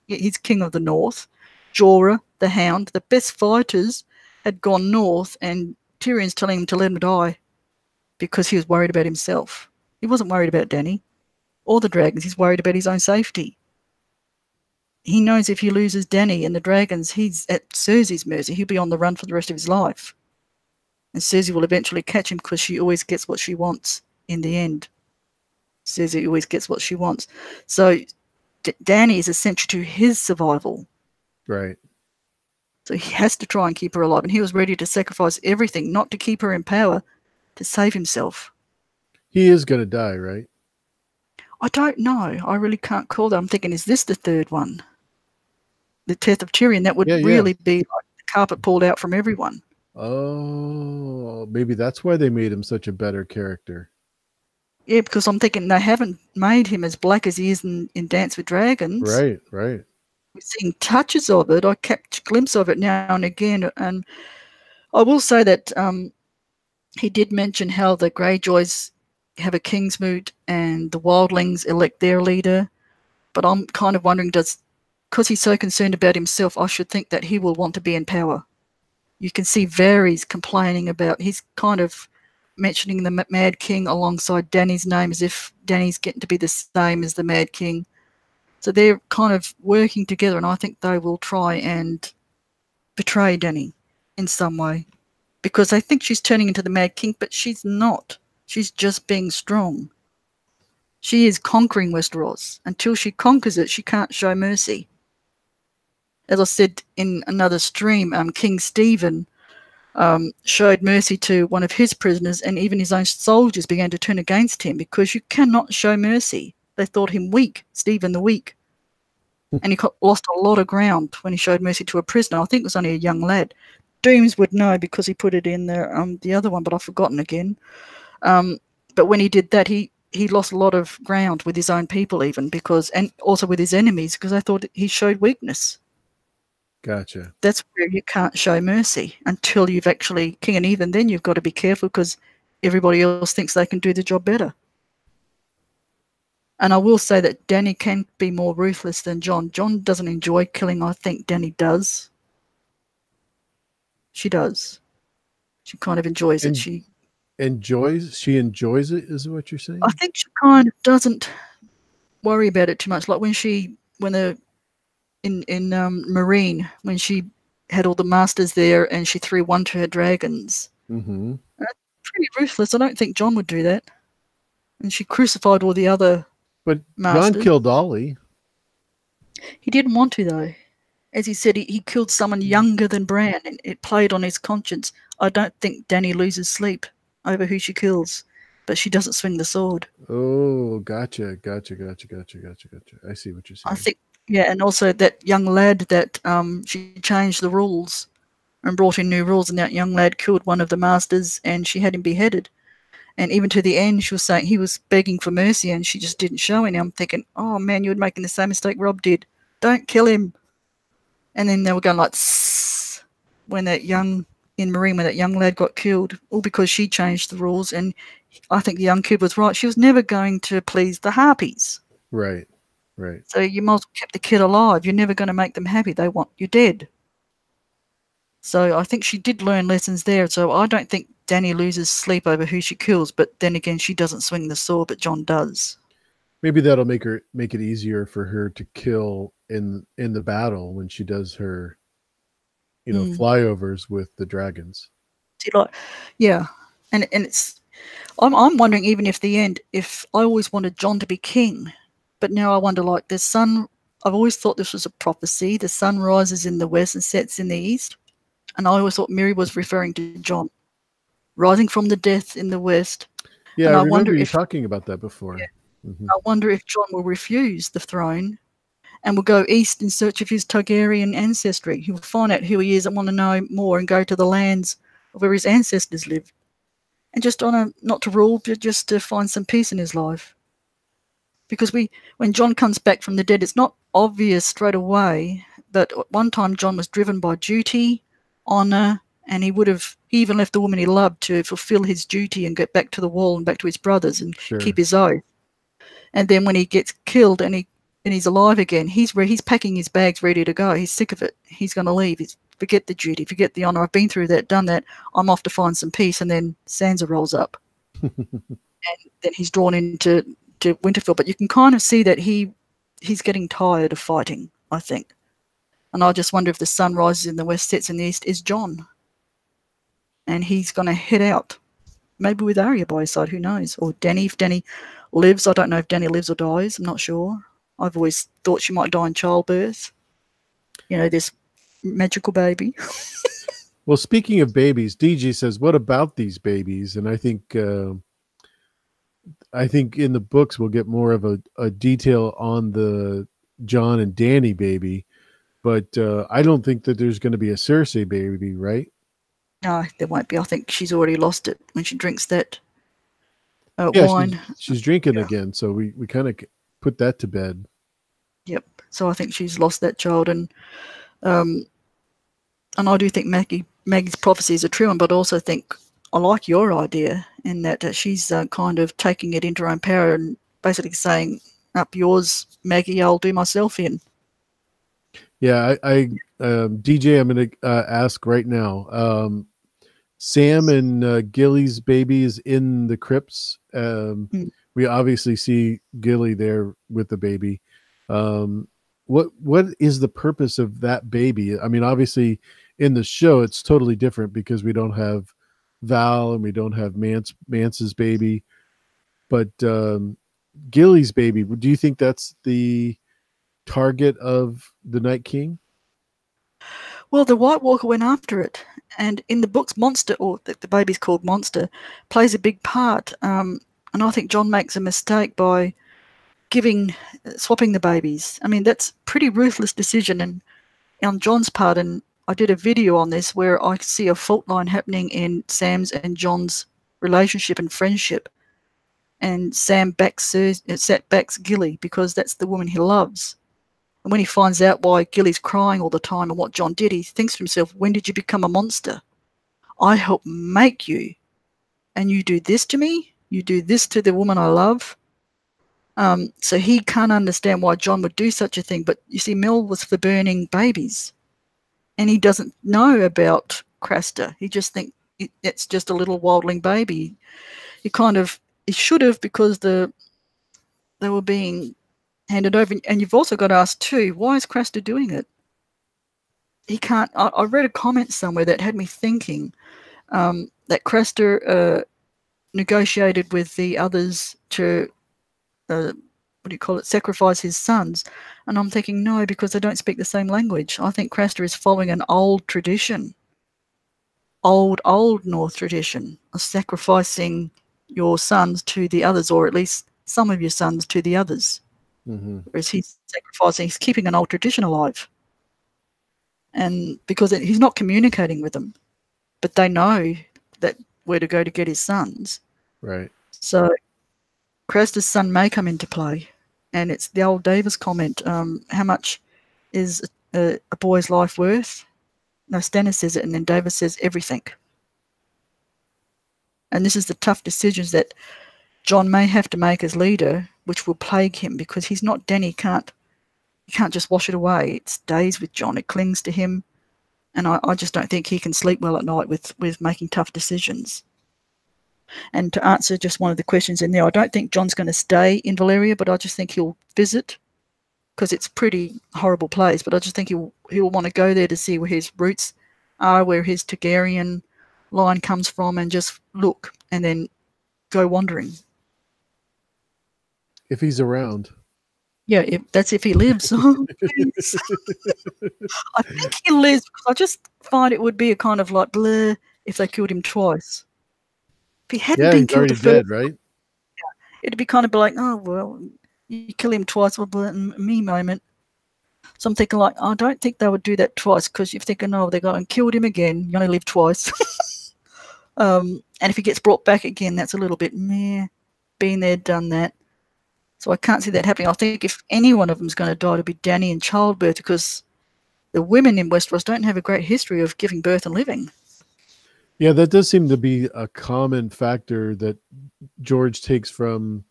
he's king of the North. Jorah, the Hound, the best fighters had gone north, and Tyrion's telling him to let him die because he was worried about himself. He wasn't worried about Dany or the dragons. He's worried about his own safety. He knows if he loses Dany and the dragons, he's at Cersei's mercy. He'll be on the run for the rest of his life. And Cersei will eventually catch him because she always gets what she wants in the end. Cersei always gets what she wants. So Dany is essential to his survival. Right. So he has to try and keep her alive. And he was ready to sacrifice everything, not to keep her in power, to save himself. He is going to die, right? I don't know. I really can't call that. I'm thinking, is this the third one? The death of Tyrion? That would really be like the carpet pulled out from everyone. Oh, maybe that's why they made him such a better character. Yeah, because I'm thinking they haven't made him as black as he is in Dance with Dragons. Right, right. We've seen touches of it. I catch a glimpse of it now and again. And I will say that he did mention how the Greyjoys have a Kingsmoot and the Wildlings elect their leader. But I'm kind of wondering, because he's so concerned about himself, I should think that he will want to be in power. You can see Varys complaining about, he's kind of mentioning the Mad King alongside Dany's name as if Dany's getting to be the same as the Mad King. So they're kind of working together, and I think they will try and betray Dany in some way. Because they think she's turning into the Mad King, but she's not. She's just being strong. She is conquering Westeros. Until she conquers it, she can't show mercy. As I said in another stream, King Stephen showed mercy to one of his prisoners, and even his own soldiers began to turn against him because you cannot show mercy. They thought him weak, Stephen the Weak. And he lost a lot of ground when he showed mercy to a prisoner. I think it was only a young lad. Dooms would know because he put it in there, the other one, but I've forgotten again. But when he did that, he lost a lot of ground with his own people even, and also with his enemies, because they thought he showed weakness. Gotcha. That's where you can't show mercy until you've actually king, and even then you've got to be careful because everybody else thinks they can do the job better. And I will say that Dany can be more ruthless than Jon. Jon doesn't enjoy killing. I think Dany does. She does. She kind of enjoys it. She enjoys it, is what you're saying? I think she kind of doesn't worry about it too much. Like in Marine, when she had all the masters there and she threw one to her dragons. Mm-hmm. That's pretty ruthless. I don't think Jon would do that. And she crucified all the other masters. Jon killed Ollie. He didn't want to, though. As he said, he killed someone younger than Bran, and it played on his conscience. I don't think Dany loses sleep over who she kills, but she doesn't swing the sword. Oh, gotcha. I see what you're saying. I think, yeah, and also that young lad that she changed the rules and brought in new rules, and that young lad killed one of the masters, and she had him beheaded. And even to the end, she was saying he was begging for mercy, and she just didn't show any. I'm thinking, oh man, you're making the same mistake Rob did. Don't kill him. And then they were going like, Sss, when that young lad got killed, all because she changed the rules. And I think the young kid was right. She was never going to please the harpies. Right. So you might as well keep the kid alive. You're never going to make them happy. They want you dead. So I think she did learn lessons there. So I don't think Dany loses sleep over who she kills. But then again, she doesn't swing the sword, but Jon does. Maybe that'll make it easier for her to kill in the battle when she does her, flyovers with the dragons. Yeah, and it's I'm wondering even if I always wanted Jon to be king, but now I wonder like the sun. I've always thought this was a prophecy. The sun rises in the west and sets in the east, and I always thought Miri was referring to Jon, rising from the death in the west. Yeah, and I remember you talking about that before. Yeah. Mm-hmm. I wonder if Jon will refuse the throne and will go east in search of his Targaryen ancestry. He will find out who he is and want to know more and go to the lands where his ancestors lived. And just not to rule, but just to find some peace in his life. Because when Jon comes back from the dead, it's not obvious straight away, but at one time Jon was driven by duty, honour, and he would have even left the woman he loved to fulfill his duty and get back to the wall and back to his brothers and keep his oath. And then when he gets killed and he's alive again, he's packing his bags ready to go. He's sick of it. He's going to leave. Forget the duty, forget the honor. I've been through that, done that. I'm off to find some peace. And then Sansa rolls up, and then he's drawn into Winterfell. But you can kind of see that he's getting tired of fighting, I think. And I just wonder if the sun rises in the west, sets in the east, is Jon. And he's going to head out, maybe with Arya by his side, who knows? Or Dany, if Dany lives. I don't know if Dany lives or dies. I'm not sure. I've always thought she might die in childbirth. This magical baby. Well, speaking of babies, DG says, what about these babies? And I think in the books we'll get more of a detail on the Jon and Dany baby. But I don't think that there's going to be a Cersei baby, right? No, there won't be. I think she's already lost it when she drinks that wine. She's drinking again, so we kind of put that to bed. Yep. So I think she's lost that child, and I do think Maggie's prophecies are true, but I also think I like your idea in that she's kind of taking it into her own power and basically saying, "Up yours, Maggie. I'll do myself in." Yeah, DJ, I'm going to ask right now. Sam and Gilly's baby is in the crypts. We obviously see Gilly there with the baby. What is the purpose of that baby? I mean, obviously in the show it's totally different because we don't have Val and we don't have Mance's baby. But Gilly's baby, do you think that's the target of the Night King? Well, the White Walker went after it, and in the books, Monster, or the baby's called Monster, plays a big part. And I think Jon makes a mistake by swapping the babies. I mean, that's a pretty ruthless decision on Jon's part. And I did a video on this where I see a fault line happening in Sam's and Jon's relationship and friendship. And Sam backs Gilly because that's the woman he loves. And when he finds out why Gilly's crying all the time and what Jon did, he thinks to himself, when did you become a monster? I helped make you. And you do this to me? You do this to the woman I love? So he can't understand why Jon would do such a thing. But you see, Mel was for burning babies. And he doesn't know about Craster. He just thinks it's just a little wildling baby. He should have, because they were being handed over. And you've also got to ask too, why is Craster doing it? He can't. I read a comment somewhere that had me thinking that Craster negotiated with the others to sacrifice his sons. And I'm thinking, no, because they don't speak the same language. I think Craster is following an old tradition, old North tradition of sacrificing your sons to the others, or at least some of your sons to the others. Mm-hmm. Whereas he's keeping an old tradition alive. And because he's not communicating with them, but they know that where to go to get his sons. Right. So Craster's son may come into play. And it's the old Davis comment, how much is a boy's life worth? No, Stannis says it, and then Davis says everything. And this is the tough decisions that Jon may have to make as leader, which will plague him, because he's not Dany. He can't just wash it away. It stays with Jon. It clings to him. And I just don't think he can sleep well at night with making tough decisions. And to answer just one of the questions in there, I don't think Jon's going to stay in Valyria, but I just think he'll visit, because it's a pretty horrible place. But I just think he'll want to go there to see where his roots are, where his Targaryen line comes from, and just look and then go wandering. If he's around. Yeah, that's if he lives. I think he lives, because I just find it would be a kind of like bleh if they killed him twice. If he hadn't been killed, he's already dead, right? Yeah, it'd be kind of like, oh well, you kill him twice, well, me moment. So I'm thinking like, I don't think they would do that twice, because you're thinking, oh, they got and killed him again. You only live twice. And if he gets brought back again, that's a little bit meh. Been there, done that. So I can't see that happening. I think if any one of them is going to die, it'll be Dany in childbirth, because the women in Westeros don't have a great history of giving birth and living. Yeah, that does seem to be a common factor that George takes from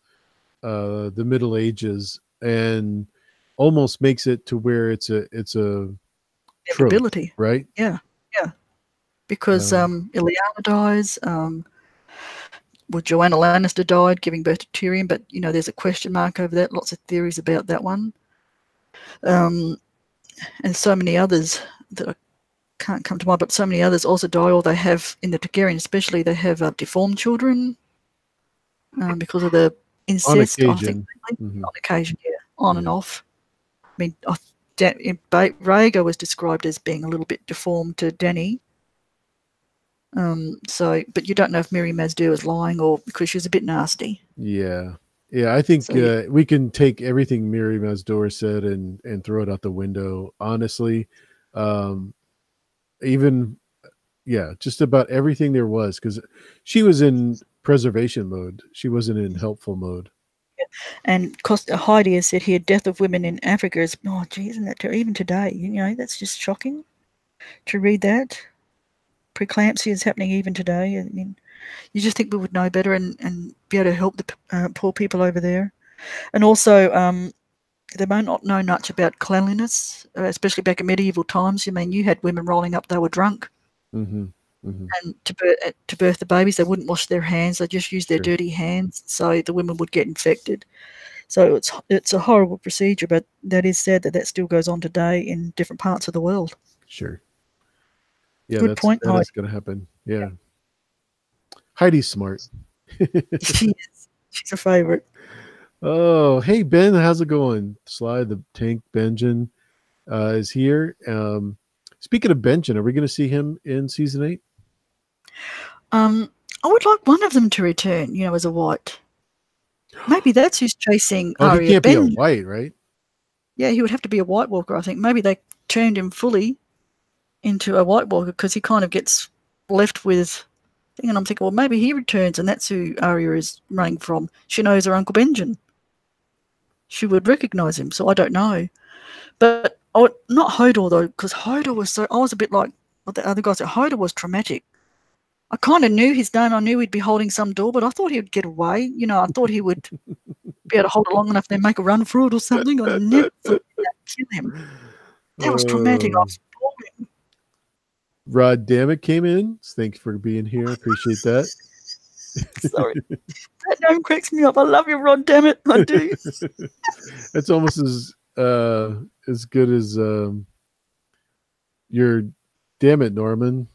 the Middle Ages and almost makes it to where it's a trope, Inevitability. right? Yeah, yeah. Because Ileana dies. Well, Joanna Lannister died, giving birth to Tyrion, but there's a question mark over that. Lots of theories about that one, and so many others that I can't come to mind. But so many others also die, or they have in the Targaryen, especially, they have deformed children because of the on incest. I think occasion. on occasion, yeah, on and off. I mean, Rhaegar was described as being a little bit deformed to Dany. But you don't know if Miri Mazdur is lying or because she was a bit nasty. Yeah. I think we can take everything Miri Mazdor said and throw it out the window. Honestly, even just about everything there was, because she was in preservation mode. She wasn't in helpful mode. And Heidi has said here, death of women in Africa is, oh, geez, isn't that terrible? Even today, that's just shocking to read that. Preeclampsia is happening even today. I mean, you just think we would know better and be able to help the poor people over there. And also, they may not know much about cleanliness, especially back in medieval times. I mean, you had women rolling up, they were drunk. Mm-hmm. Mm-hmm. And to birth the babies, they wouldn't wash their hands. They just used their dirty hands, so the women would get infected. So it's a horrible procedure, but that is sad that still goes on today in different parts of the world. Sure. Yeah, Good point, Heidi. That's going to happen. Yeah. Heidi's smart. She is. She's a favorite. Oh, hey, Ben, how's it going? Sly the Tank Benjamin is here. Speaking of Benjamin, are we going to see him in season 8? I would like one of them to return, as a white. Maybe that's who's chasing Arya. He can't be a white, right? Yeah, he would have to be a White Walker, I think. Maybe they turned him fully into a White Walker because he kind of gets left with... And I'm thinking, well, maybe he returns and that's who Arya is running from. She knows her Uncle Benjen. She would recognise him, so I don't know. But not Hodor, though, because Hodor was so... I was a bit like what the other guy said. Hodor was traumatic. I kind of knew his name. I knew he'd be holding some door, but I thought he would get away. I thought he would be able to hold it long enough, then make a run for it or something. I never thought that kill him. That was traumatic. I was boring. Rod Dammit came in. Thanks for being here. I appreciate that. Sorry. That name cracks me up. I love you, Rod Dammit. I do. It's almost as good as your Dammit, Norman.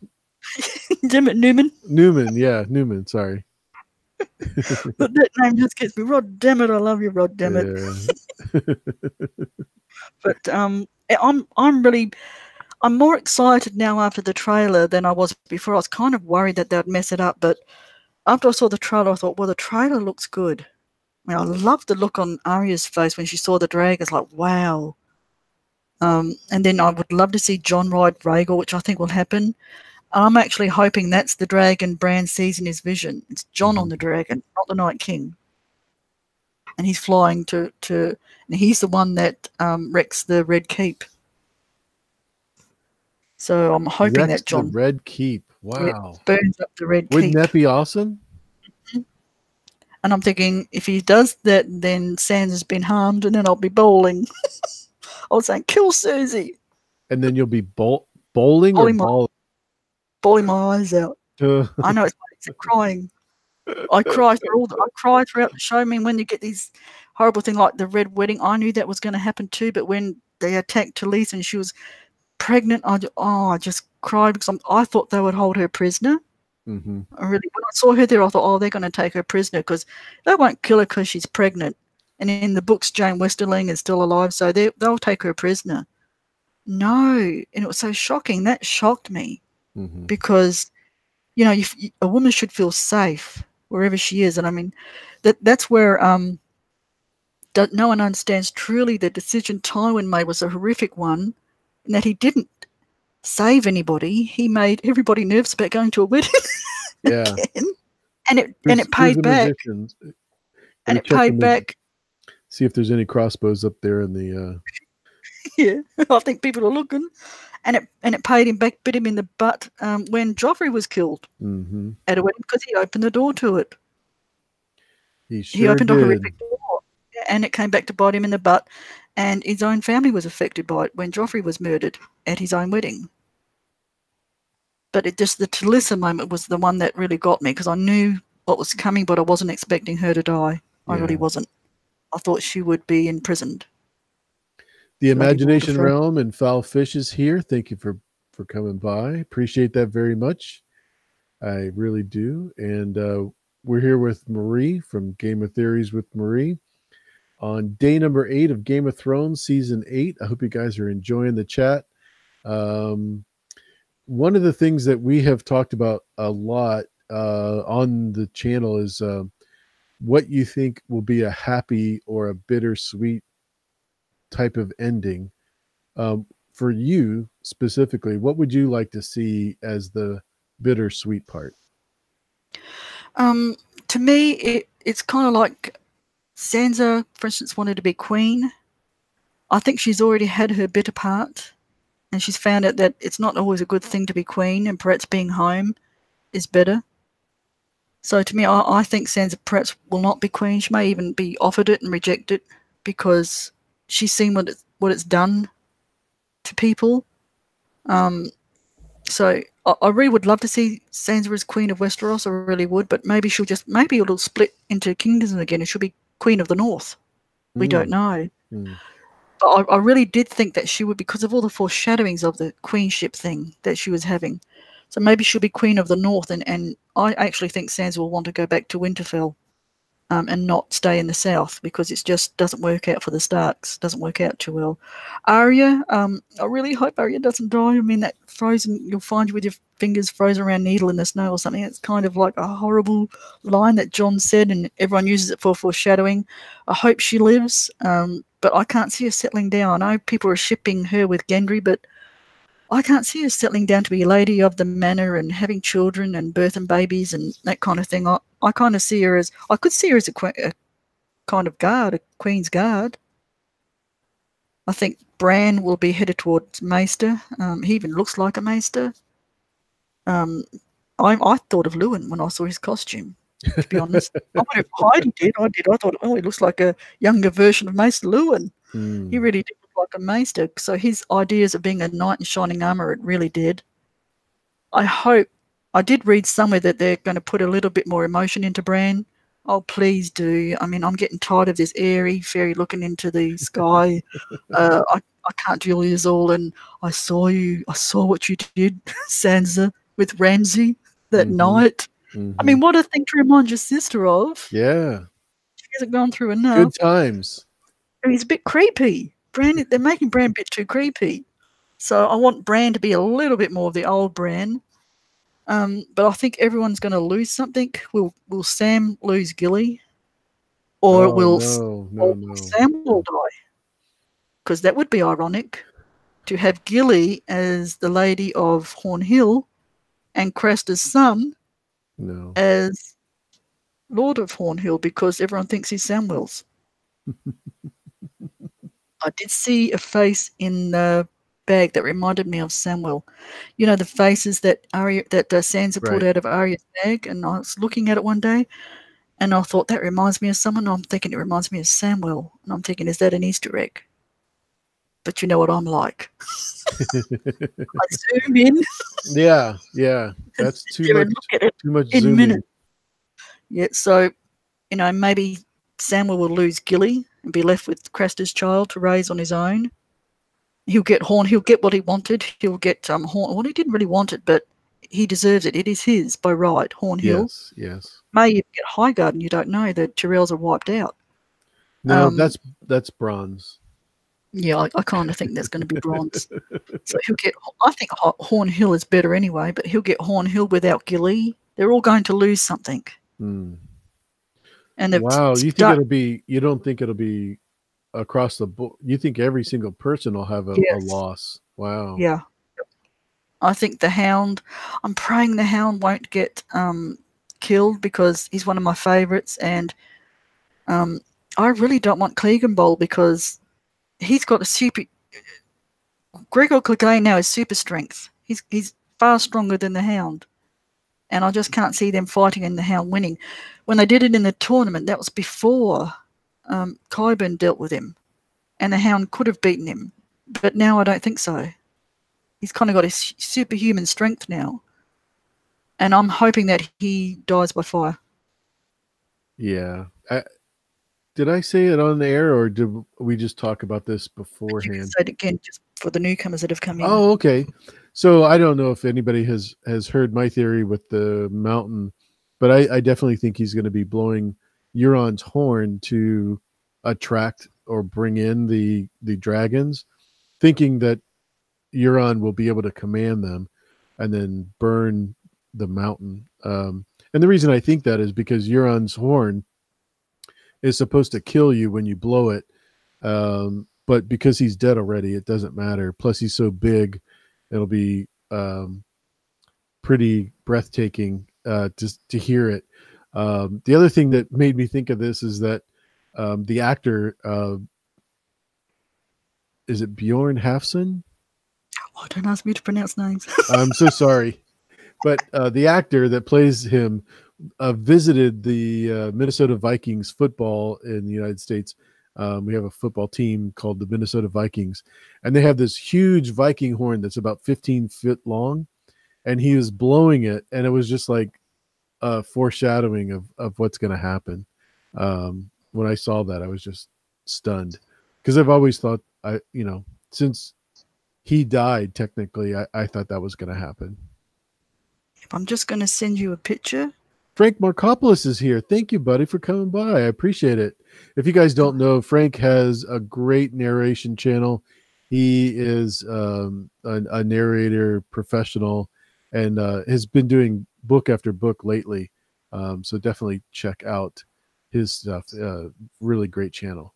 Dammit, Newman. Newman, sorry. But that name just gets me. Rod Dammit, I love you, Rod Dammit. Yeah. But I'm more excited now after the trailer than I was before. I was kind of worried that they'd mess it up, but after I saw the trailer, I thought, well, the trailer looks good. I mean, I love the look on Arya's face when she saw the dragon. It's like, wow. And then I would love to see Jon ride Rhaegar, which I think will happen. I'm actually hoping that's the dragon Bran sees in his vision. It's Jon on the dragon, not the Night King. And he's flying and he's the one that wrecks the Red Keep. So I'm hoping that Jon... the Red Keep. Wow. Burns up the Red Keep. Wouldn't that be awesome? Mm-hmm. And I'm thinking, if he does that, then Sansa's been harmed, and then I'll be bowling. I was saying, kill Cersei. And then you'll be bowling or balling? Bawling my eyes out. I know it's crying. I cry throughout the show. I mean, when you get these horrible things like the Red Wedding, I knew that was going to happen too. But when they attacked Talisa and she was pregnant, I just cried because I thought they would hold her prisoner. Mm-hmm. When I saw her there, I thought, oh, they're going to take her prisoner because they won't kill her because she's pregnant. And in the books, Jane Westerling is still alive, so they'll take her prisoner. No, and it was so shocking. That shocked me. Mm-hmm. Because, a woman should feel safe wherever she is. And I mean, that's where no one understands truly the decision Tywin made was a horrific one, and that he didn't save anybody. He made everybody nervous about going to a wedding. Yeah. And it paid back. And it paid back. See if there's any crossbows up there in the Yeah, I think people are looking, and it paid him back, bit him in the butt when Joffrey was killed at a wedding because he opened the door to it. He He sure opened a did. horrific door, and it came back to bite him in the butt. And his own family was affected by it when Joffrey was murdered at his own wedding. But it just, the Talissa moment was the one that really got me because I knew what was coming, but I wasn't expecting her to die. I really wasn't. I thought she would be imprisoned. The Bloody Imagination Winterfell. Realm and Foul Fish is here. Thank you for coming by. Appreciate that very much. I really do. And we're here with Marie from Game of Theories with Marie on day number 8 of Game of Thrones season 8. I hope you guys are enjoying the chat. One of the things that we have talked about a lot on the channel is what you think will be a happy or a bittersweet type of ending. For you specifically, what would you like to see as the bittersweet part? To me, it's kind of like Sansa, for instance, wanted to be queen. I think she's already had her bitter part, and she's found out that it's not always a good thing to be queen, and perhaps being home is better. So to me, I think Sansa perhaps will not be queen. She may even be offered it and reject it because she's seen what it's done to people. So I really would love to see Sansa as Queen of Westeros. I really would, but maybe maybe it'll split into kingdoms again and she'll be Queen of the North. We don't know. But I really did think that she would, because of all the foreshadowings of the queenship thing that she was having. So maybe she'll be Queen of the North, and I actually think Sansa will want to go back to Winterfell and not stay in the South because it just doesn't work out for the Starks. Doesn't work out too well. Arya, I really hope Arya doesn't die. I mean, that frozen, you'll find you with your fingers frozen around needle in the snow or something. It's kind of like a horrible line that Jon said, and everyone uses it for foreshadowing. I hope she lives, but I can't see her settling down. I know people are shipping her with Gendry, but I can't see her settling down to be a lady of the manor and having children and birthing babies and that kind of thing. I kind of see her as, I could see her as a kind of guard, a queen's guard. I think Bran will be headed towards Maester. He even looks like a Maester. I thought of Lewin when I saw his costume, to be honest. I wonder if Heidi did. I thought, oh, he looks like a younger version of Maester Lewin. He really did look like a Maester. So his ideas of being a knight in shining armour, it really did. I did read somewhere that they're going to put a little bit more emotion into Bran. Oh, please do. I mean, I'm getting tired of this airy fairy looking into the sky. I can't deal with this all. And I saw what you did, Sansa, with Ramsay that night. I mean, what a thing to remind your sister of. Yeah. She hasn't gone through enough. Good times. And he's a bit creepy. They're making Bran a bit too creepy. So I want Bran to be a little bit more of the old Bran. But I think everyone's going to lose something. Will Sam lose Gilly? Or will Sam will die? Because that would be ironic to have Gilly as the lady of Horn Hill and Craster's son as Lord of Horn Hill, because everyone thinks he's Samwell's. I did see a face in the bag that reminded me of Samwell. You know, the faces that Sansa pulled out of Arya's bag, and I was looking at it one day, and I thought, that reminds me of someone. I'm thinking it reminds me of Samwell, and I'm thinking, is that an Easter egg? But you know what I'm like. I zoom in. Yeah. That's too much zooming. Minute. Yeah, so, you know, maybe Samwell will lose Gilly and be left with Craster's child to raise on his own. He'll get what he wanted. He'll get Horn. Well, he didn't really want it, but he deserves it. It is his by right, Horn Hill. Yes. May even get Highgarden, and you don't know. The Tyrells are wiped out. No, that's bronze. Yeah, I kind of think that's going to be bronze. So he'll get. I think Horn Hill is better anyway, but he'll get Horn Hill without Gilly. They're all going to lose something. And wow, you don't think it'll be across the board? You think every single person will have a loss? Wow. Yeah. I think the Hound. I'm praying the Hound won't get killed because he's one of my favourites, and I really don't want Clegan Bowl because he's got a super. Gregor Clegane now is super strength. He's far stronger than the Hound. And I just can't see them fighting and the Hound winning. When they did it in the tournament, that was before Qyburn dealt with him. And the Hound could have beaten him. But now I don't think so. He's kind of got his superhuman strength now. And I'm hoping that he dies by fire. Yeah. Did I say it on the air, or did we just talk about this beforehand? You can say it again just for the newcomers that have come in. Oh, okay. So I don't know if anybody has heard my theory with the mountain, but I definitely think he's going to be blowing Euron's horn to attract or bring in the dragons, thinking that Euron will be able to command them and then burn the mountain. And the reason I think that is because Euron's horn is supposed to kill you when you blow it. But because he's dead already, it doesn't matter. Plus he's so big, it'll be pretty breathtaking to hear it. The other thing that made me think of this is that the actor, is it Bjorn Hafson? Oh, don't ask me to pronounce names. I'm so sorry. But the actor that plays him visited the Minnesota Vikings football in the United States. We have a football team called the Minnesota Vikings, and they have this huge Viking horn that's about 15 feet long, and he was blowing it, and it was just like a foreshadowing of what's going to happen. When I saw that, I was just stunned, because I've always thought, since he died, technically, I thought that was going to happen. I'm just going to send you a picture. Frank Markopoulos is here. Thank you, buddy, for coming by. I appreciate it. If you guys don't know, Frank has a great narration channel. He is a narrator professional and has been doing book after book lately. So definitely check out his stuff. Really great channel.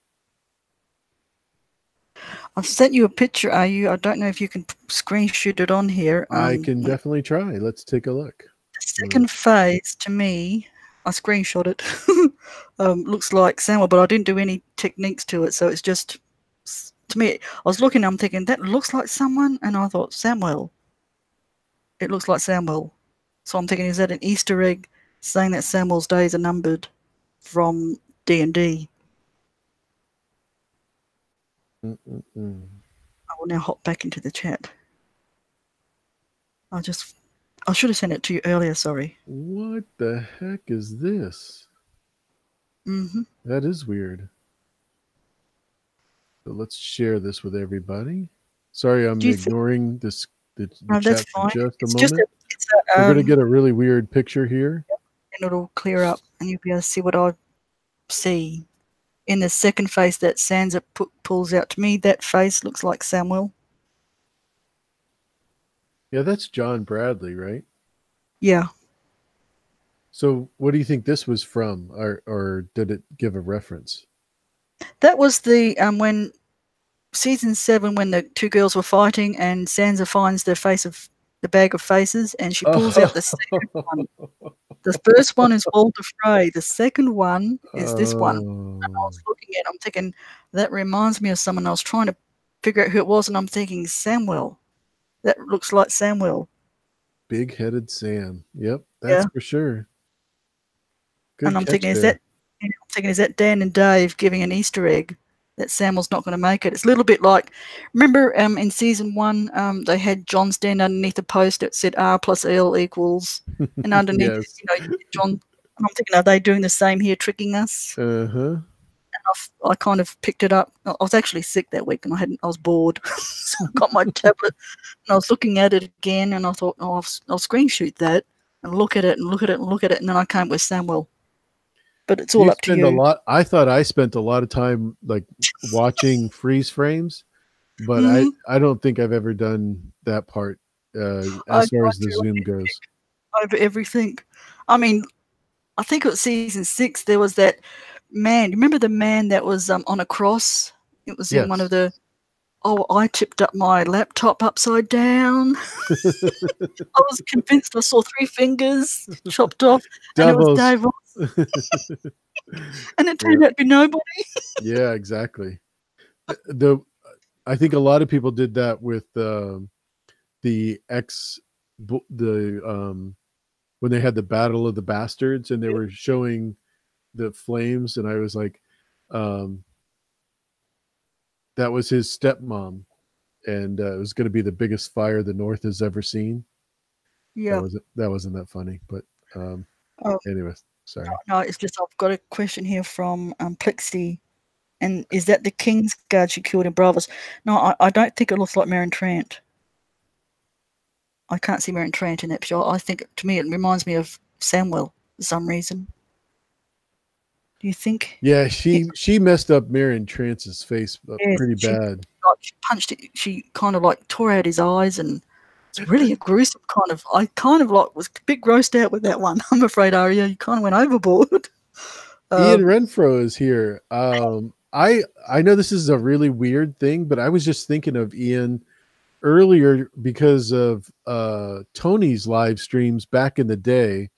I've sent you a picture, I don't know if you can screenshot it on here. I can definitely try. Let's take a look. The second phase, to me, I screenshot it, looks like Samuel, but I didn't do any techniques to it. So it's just, to me, I was looking, I'm thinking, that looks like someone. And I thought, Samuel. It looks like Samuel. So I'm thinking, is that an Easter egg saying that Samuel's days are numbered from D&D? I will now hop back into the chat. I should have sent it to you earlier, sorry. What the heck is this? That is weird. So let's share this with everybody. Sorry, I'm ignoring the chat for just a moment. We're going to get a really weird picture here. And it'll clear up and you'll be able to see what I see. In the second face that Sansa pulls out, to me, that face looks like Samuel. Yeah, that's John Bradley, right? Yeah. So what do you think this was from, or did it give a reference? That was the when season 7, when the two girls were fighting and Sansa finds the bag of faces and she pulls out the second one. The first one is Walder Frey. The second one is this one. And I was looking at it, I'm thinking, that reminds me of someone. I was trying to figure out who it was, and I'm thinking, Samuel. That looks like Samuel. Big-headed Sam. Yep, that's for sure. Good. And I'm thinking, is that Dan and Dave giving an Easter egg that Samuel's not going to make it? It's a little bit like, remember in season 1, they had John stand underneath a post that said R plus L equals, and underneath John. And I'm thinking, are they doing the same here, tricking us? And I kind of picked it up. I was actually sick that week, and I was bored, so I got my tablet and I was looking at it again, and I thought, I'll screenshot that and look at it and look at it and look at it, and then I came with Samuel. But it's all up to you. I thought I spent a lot of time like watching freeze frames, but I don't think I've ever done that part as far as the zoom goes. Over everything. I mean, I think it was season 6. There was that man. Remember the man that was on a cross? It was in one of the. Oh, I tipped up my laptop upside down. I was convinced I saw 3 fingers chopped off, and it was Davos. And it turned out to be nobody. Yeah, exactly. I think a lot of people did that with the when they had the Battle of the Bastards and they were showing the flames, and I was like, that was his stepmom, and it was going to be the biggest fire the North has ever seen. Yeah. That wasn't that funny, but anyways, sorry. No, it's just I've got a question here from Plexi, and is that the King's Guard she killed in Bravos? No, I don't think it looks like Meryn Trant. I can't see Meryn Trant in that picture. I think, to me, it reminds me of Samwell for some reason. Do you think? Yeah, she messed up Meryn Trance's face pretty bad. She punched it. She kind of like tore out his eyes, and it's really a gruesome kind of. I kind of like was a bit grossed out with that one. I'm afraid, Arya, you kind of went overboard. Ian Renfro is here. I know this is a really weird thing, but I was just thinking of Ian earlier because of Tony's live streams back in the day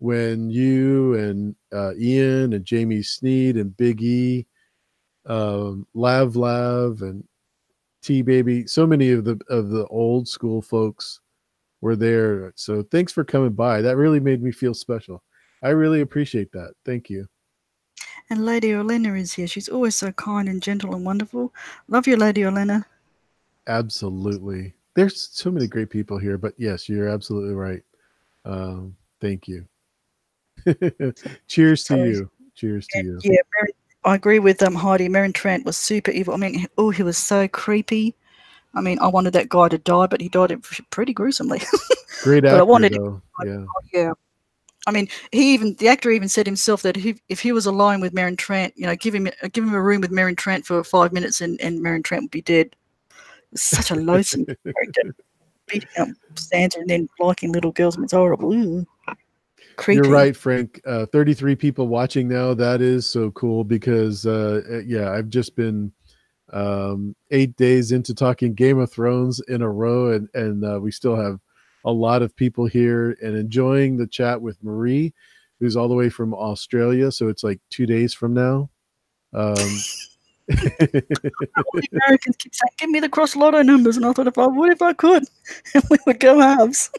when you and Ian and Jamie Sneed and Big E, Lav and T Baby, so many of the old school folks were there. So thanks for coming by. That really made me feel special. I really appreciate that. Thank you. And Lady Olenna is here. She's always so kind and gentle and wonderful. Love you, Lady Olenna. Absolutely. There's so many great people here, but yes, you're absolutely right. Thank you. Cheers to you. Cheers to you. Yeah, I agree with Heidi. Meryn Trant was super evil. I mean, he was so creepy. I mean, I wanted that guy to die, but he died pretty gruesomely. Great actor, though. Yeah. I mean, the actor even said himself that if he was alone with Meryn Trant, give him a room with Meryn Trant for 5 minutes, and Meryn Trant would be dead. It's such a loathsome character, beating up Sansa and then liking little girls. It's horrible. Ooh. Creepy. You're right, Frank. 33 people watching now. That is so cool because, I've just been 8 days into talking Game of Thrones in a row, and we still have a lot of people here and enjoying the chat with Marie, who's all the way from Australia. So it's like 2 days from now. The Americans keep saying, "Give me the cross lotto numbers," and I thought, what if I could? And we would go halves.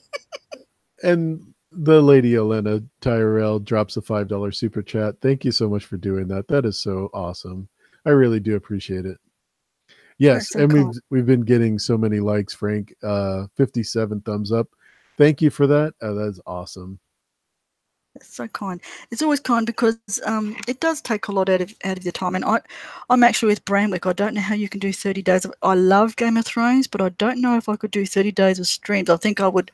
And the Lady Olenna Tyrell drops a $5 super chat. Thank you so much for doing that. That is so awesome. I really do appreciate it. Yes, so and cool. we've been getting so many likes, Frank. 57 thumbs up. Thank you for that. That's awesome. It's so kind. It's always kind because it does take a lot out of your time. And I'm actually with Branwick. I don't know how you can do 30 days. I love Game of Thrones, but I don't know if I could do 30 days of streams. I think I would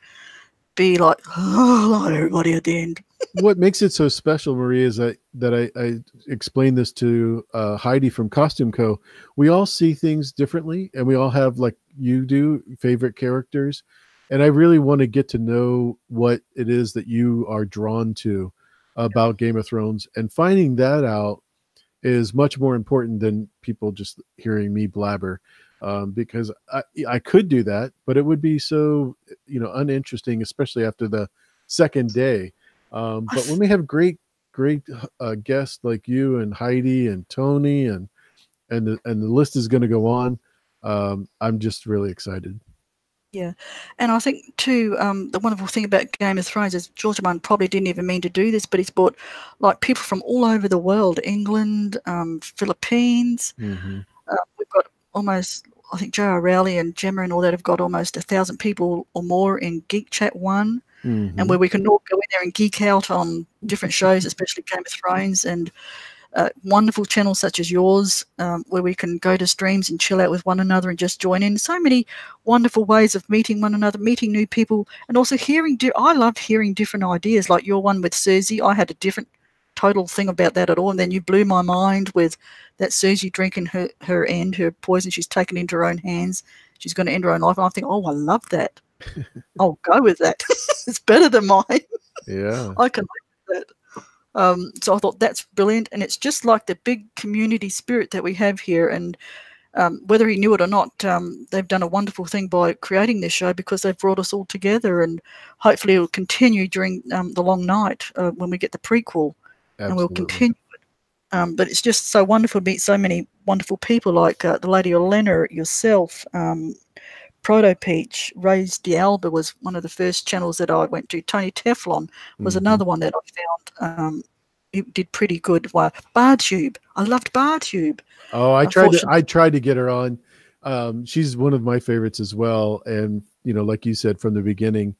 be like, hello, everybody at the end. What makes it so special, Maria, is that I explained this to Heidi from Costume Co. We all see things differently, and we all have, like you do, favorite characters. And I really want to get to know what it is that you are drawn to about Game of Thrones. And finding that out is much more important than people just hearing me blabber. Because I could do that, but it would be so, uninteresting, especially after the second day. But when we have great guests like you and Heidi and Tony and the list is going to go on, I'm just really excited. Yeah, and I think too, the wonderful thing about Game of Thrones is George R. R. Martin probably didn't even mean to do this, but he's brought like people from all over the world, England, Philippines. Mm-hmm. We've got almost, I think J.R. Rowley and Gemma and all that have got almost 1,000 people or more in Geek Chat 1, and where we can all go in there and geek out on different shows, especially Game of Thrones, and wonderful channels such as yours, where we can go to streams and chill out with one another and just join in. So many wonderful ways of meeting one another, meeting new people, and also hearing. I loved hearing different ideas, like your one with Cersei. I had a different total thing about that at all, and then you blew my mind with that Cersei drinking her poison she's taken into her own hands. She's going to end her own life, and I think, oh, I love that. I'll go with that. It's better than mine. Yeah, I can live with that. So I thought that's brilliant, and it's just like the big community spirit that we have here. And whether he knew it or not, they've done a wonderful thing by creating this show because they've brought us all together, and hopefully it will continue during the long night when we get the prequel. Absolutely. And we'll continue it. But it's just so wonderful to meet so many wonderful people like the Lady Olenna, yourself, Proto Peach, Rose D'Alba was one of the first channels that I went to. Tony Teflon was another one that I found. It did pretty good. Well, BarTube, I loved BarTube. Oh, I tried to get her on. She's one of my favorites as well, and like you said from the beginning,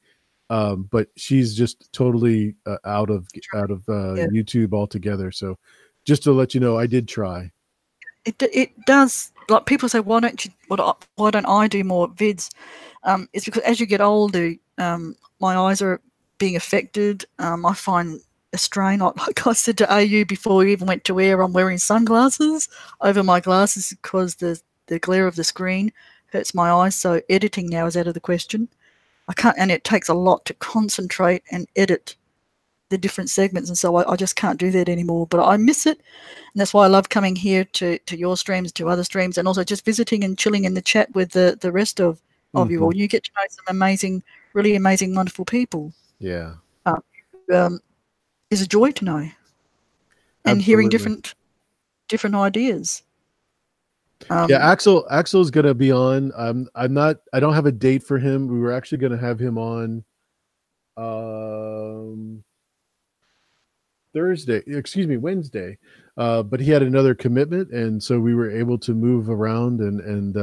but she's just totally out of YouTube altogether. So, just to let you know, I did try. It does. Like people say, why don't I do more vids? It's because as you get older, my eyes are being affected. I find a strain. Like I said to AU before we even went to air, I'm wearing sunglasses over my glasses because the glare of the screen hurts my eyes. So editing now is out of the question. I can't, and it takes a lot to concentrate and edit the different segments, and so I just can't do that anymore. But I miss it, and that's why I love coming here to your streams, to other streams, and also just visiting and chilling in the chat with the rest of you all. You get to know some amazing, really amazing, wonderful people. Yeah. Is a joy to know. And Absolutely. hearing different ideas. Axel's gonna be on. I don't have a date for him. We were actually gonna have him on Wednesday, but he had another commitment, and so we were able to move around and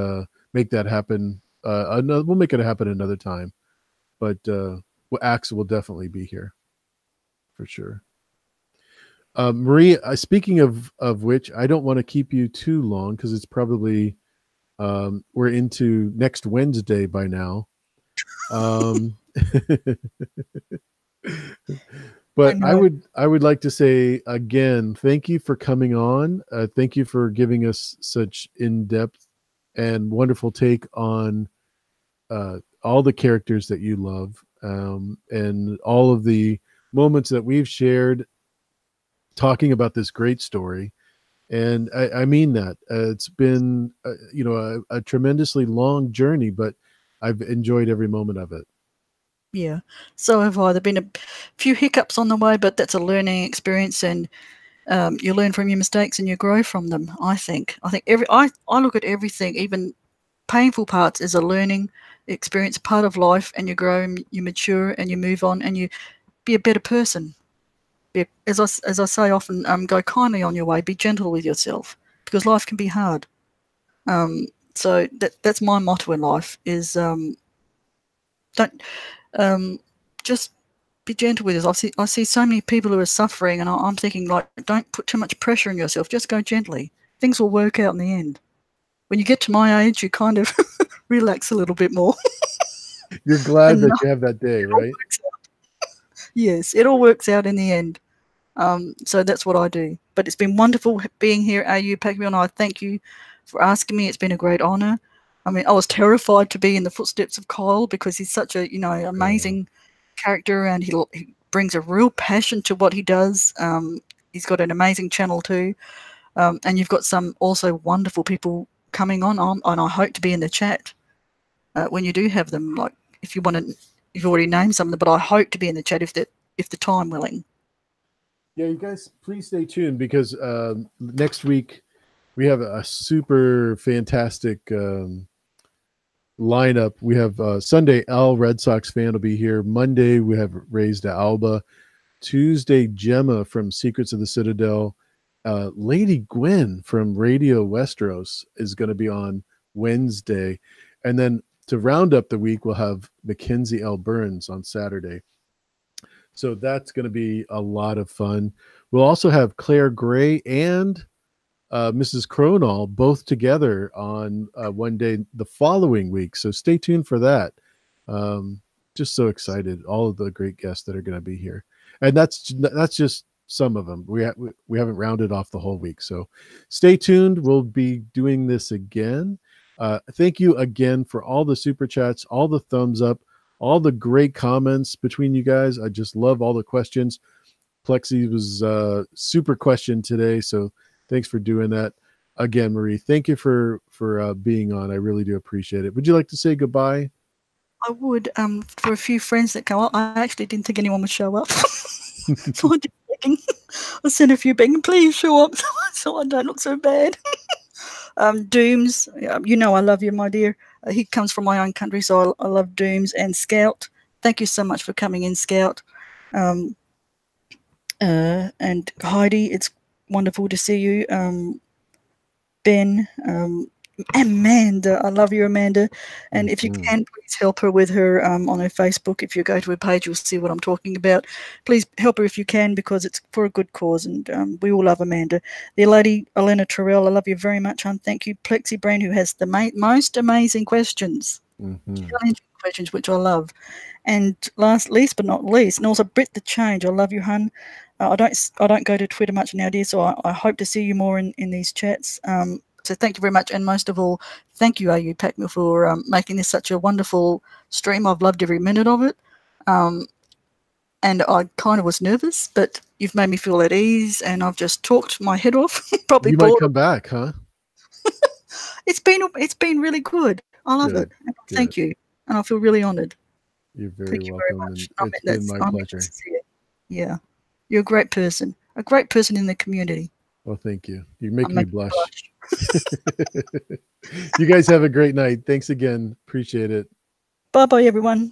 make that happen. We'll make it happen another time, but Axel will definitely be here for sure. Marie, speaking of which, I don't want to keep you too long because it's probably we're into next Wednesday by now. But I would like to say again, thank you for coming on. Thank you for giving us such in-depth and wonderful take on all the characters that you love, and all of the moments that we've shared talking about this great story. And I mean that it's been a tremendously long journey, but I've enjoyed every moment of it. Yeah, so have I. There've been a few hiccups on the way, but that's a learning experience, and you learn from your mistakes and you grow from them. I think I look at everything, even painful parts, as a learning experience, part of life, and you grow and you mature and you move on and you be a better person. As I say often, go kindly on your way. Be gentle with yourself because life can be hard. So that's my motto in life: is don't just be gentle with us. I see so many people who are suffering, and I'm thinking, like, don't put too much pressure on yourself. Just go gently. Things will work out in the end. When you get to my age, you kind of relax a little bit more. You're glad that you have that day, right? Yes, it all works out in the end. So that's what I do. But it's been wonderful being here, AU Packmule, and I thank you for asking me. It's been a great honour. I mean, I was terrified to be in the footsteps of Kyle because he's such a amazing character, and he brings a real passion to what he does. He's got an amazing channel too, and you've got some also wonderful people coming on, and I hope to be in the chat when you do have them. Like, if you want to, you've already named some of them, but I hope to be in the chat if the time willing. Yeah, you guys, please stay tuned because next week we have a super fantastic lineup. We have Sunday, Al Red Sox fan will be here. Monday, we have Raised Alba. Tuesday, Gemma from Secrets of the Citadel. Lady Gwen from Radio Westeros is going to be on Wednesday. And then to round up the week, we'll have Mackenzie L. Burns on Saturday. So that's going to be a lot of fun. We'll also have Claire Gray and Mrs. Cronall both together on one day the following week. So stay tuned for that. Just so excited. All of the great guests that are going to be here. And that's just some of them. We haven't rounded off the whole week. So stay tuned. We'll be doing this again. Thank you again for all the super chats, all the thumbs up, all the great comments between you guys. I just love all the questions. Plexi was super question today, so thanks for doing that. Again, Marie, thank you for being on. I really do appreciate it. Would you like to say goodbye? I would. For a few friends that go up, I actually didn't think anyone would show up. So I'm just checking. I sent a few begging, please show up so I don't look so bad. Dooms, you know I love you, my dear. He comes from my own country, so I love Dooms. And Scout, thank you so much for coming in, Scout. And Heidi, it's wonderful to see you. Ben, Amanda, I love you, Amanda. And if you can, please help her with her on her Facebook. If you go to her page, you'll see what I'm talking about. Please help her if you can, because it's for a good cause, and we all love Amanda. The lady, Elena Terrell, I love you very much, hon. Thank you. Plexi Brain, who has the most amazing questions, challenging questions, which I love. And least but not least, and also Brit the Change, I love you, hun. I don't go to Twitter much now, dear, so I hope to see you more in these chats. So thank you very much, and most of all, thank you, AU Packmule, for making this such a wonderful stream. I've loved every minute of it, and I kind of was nervous, but you've made me feel at ease, and I've just talked my head off. Probably you might come back, huh? It's been really good. I love it. And thank you, and I feel really honoured. You're very welcome. It's been my pleasure. Yeah, you're a great person in the community. Well, thank you. You make me blush. You guys have a great night. Thanks again. Appreciate it. Bye-bye, everyone.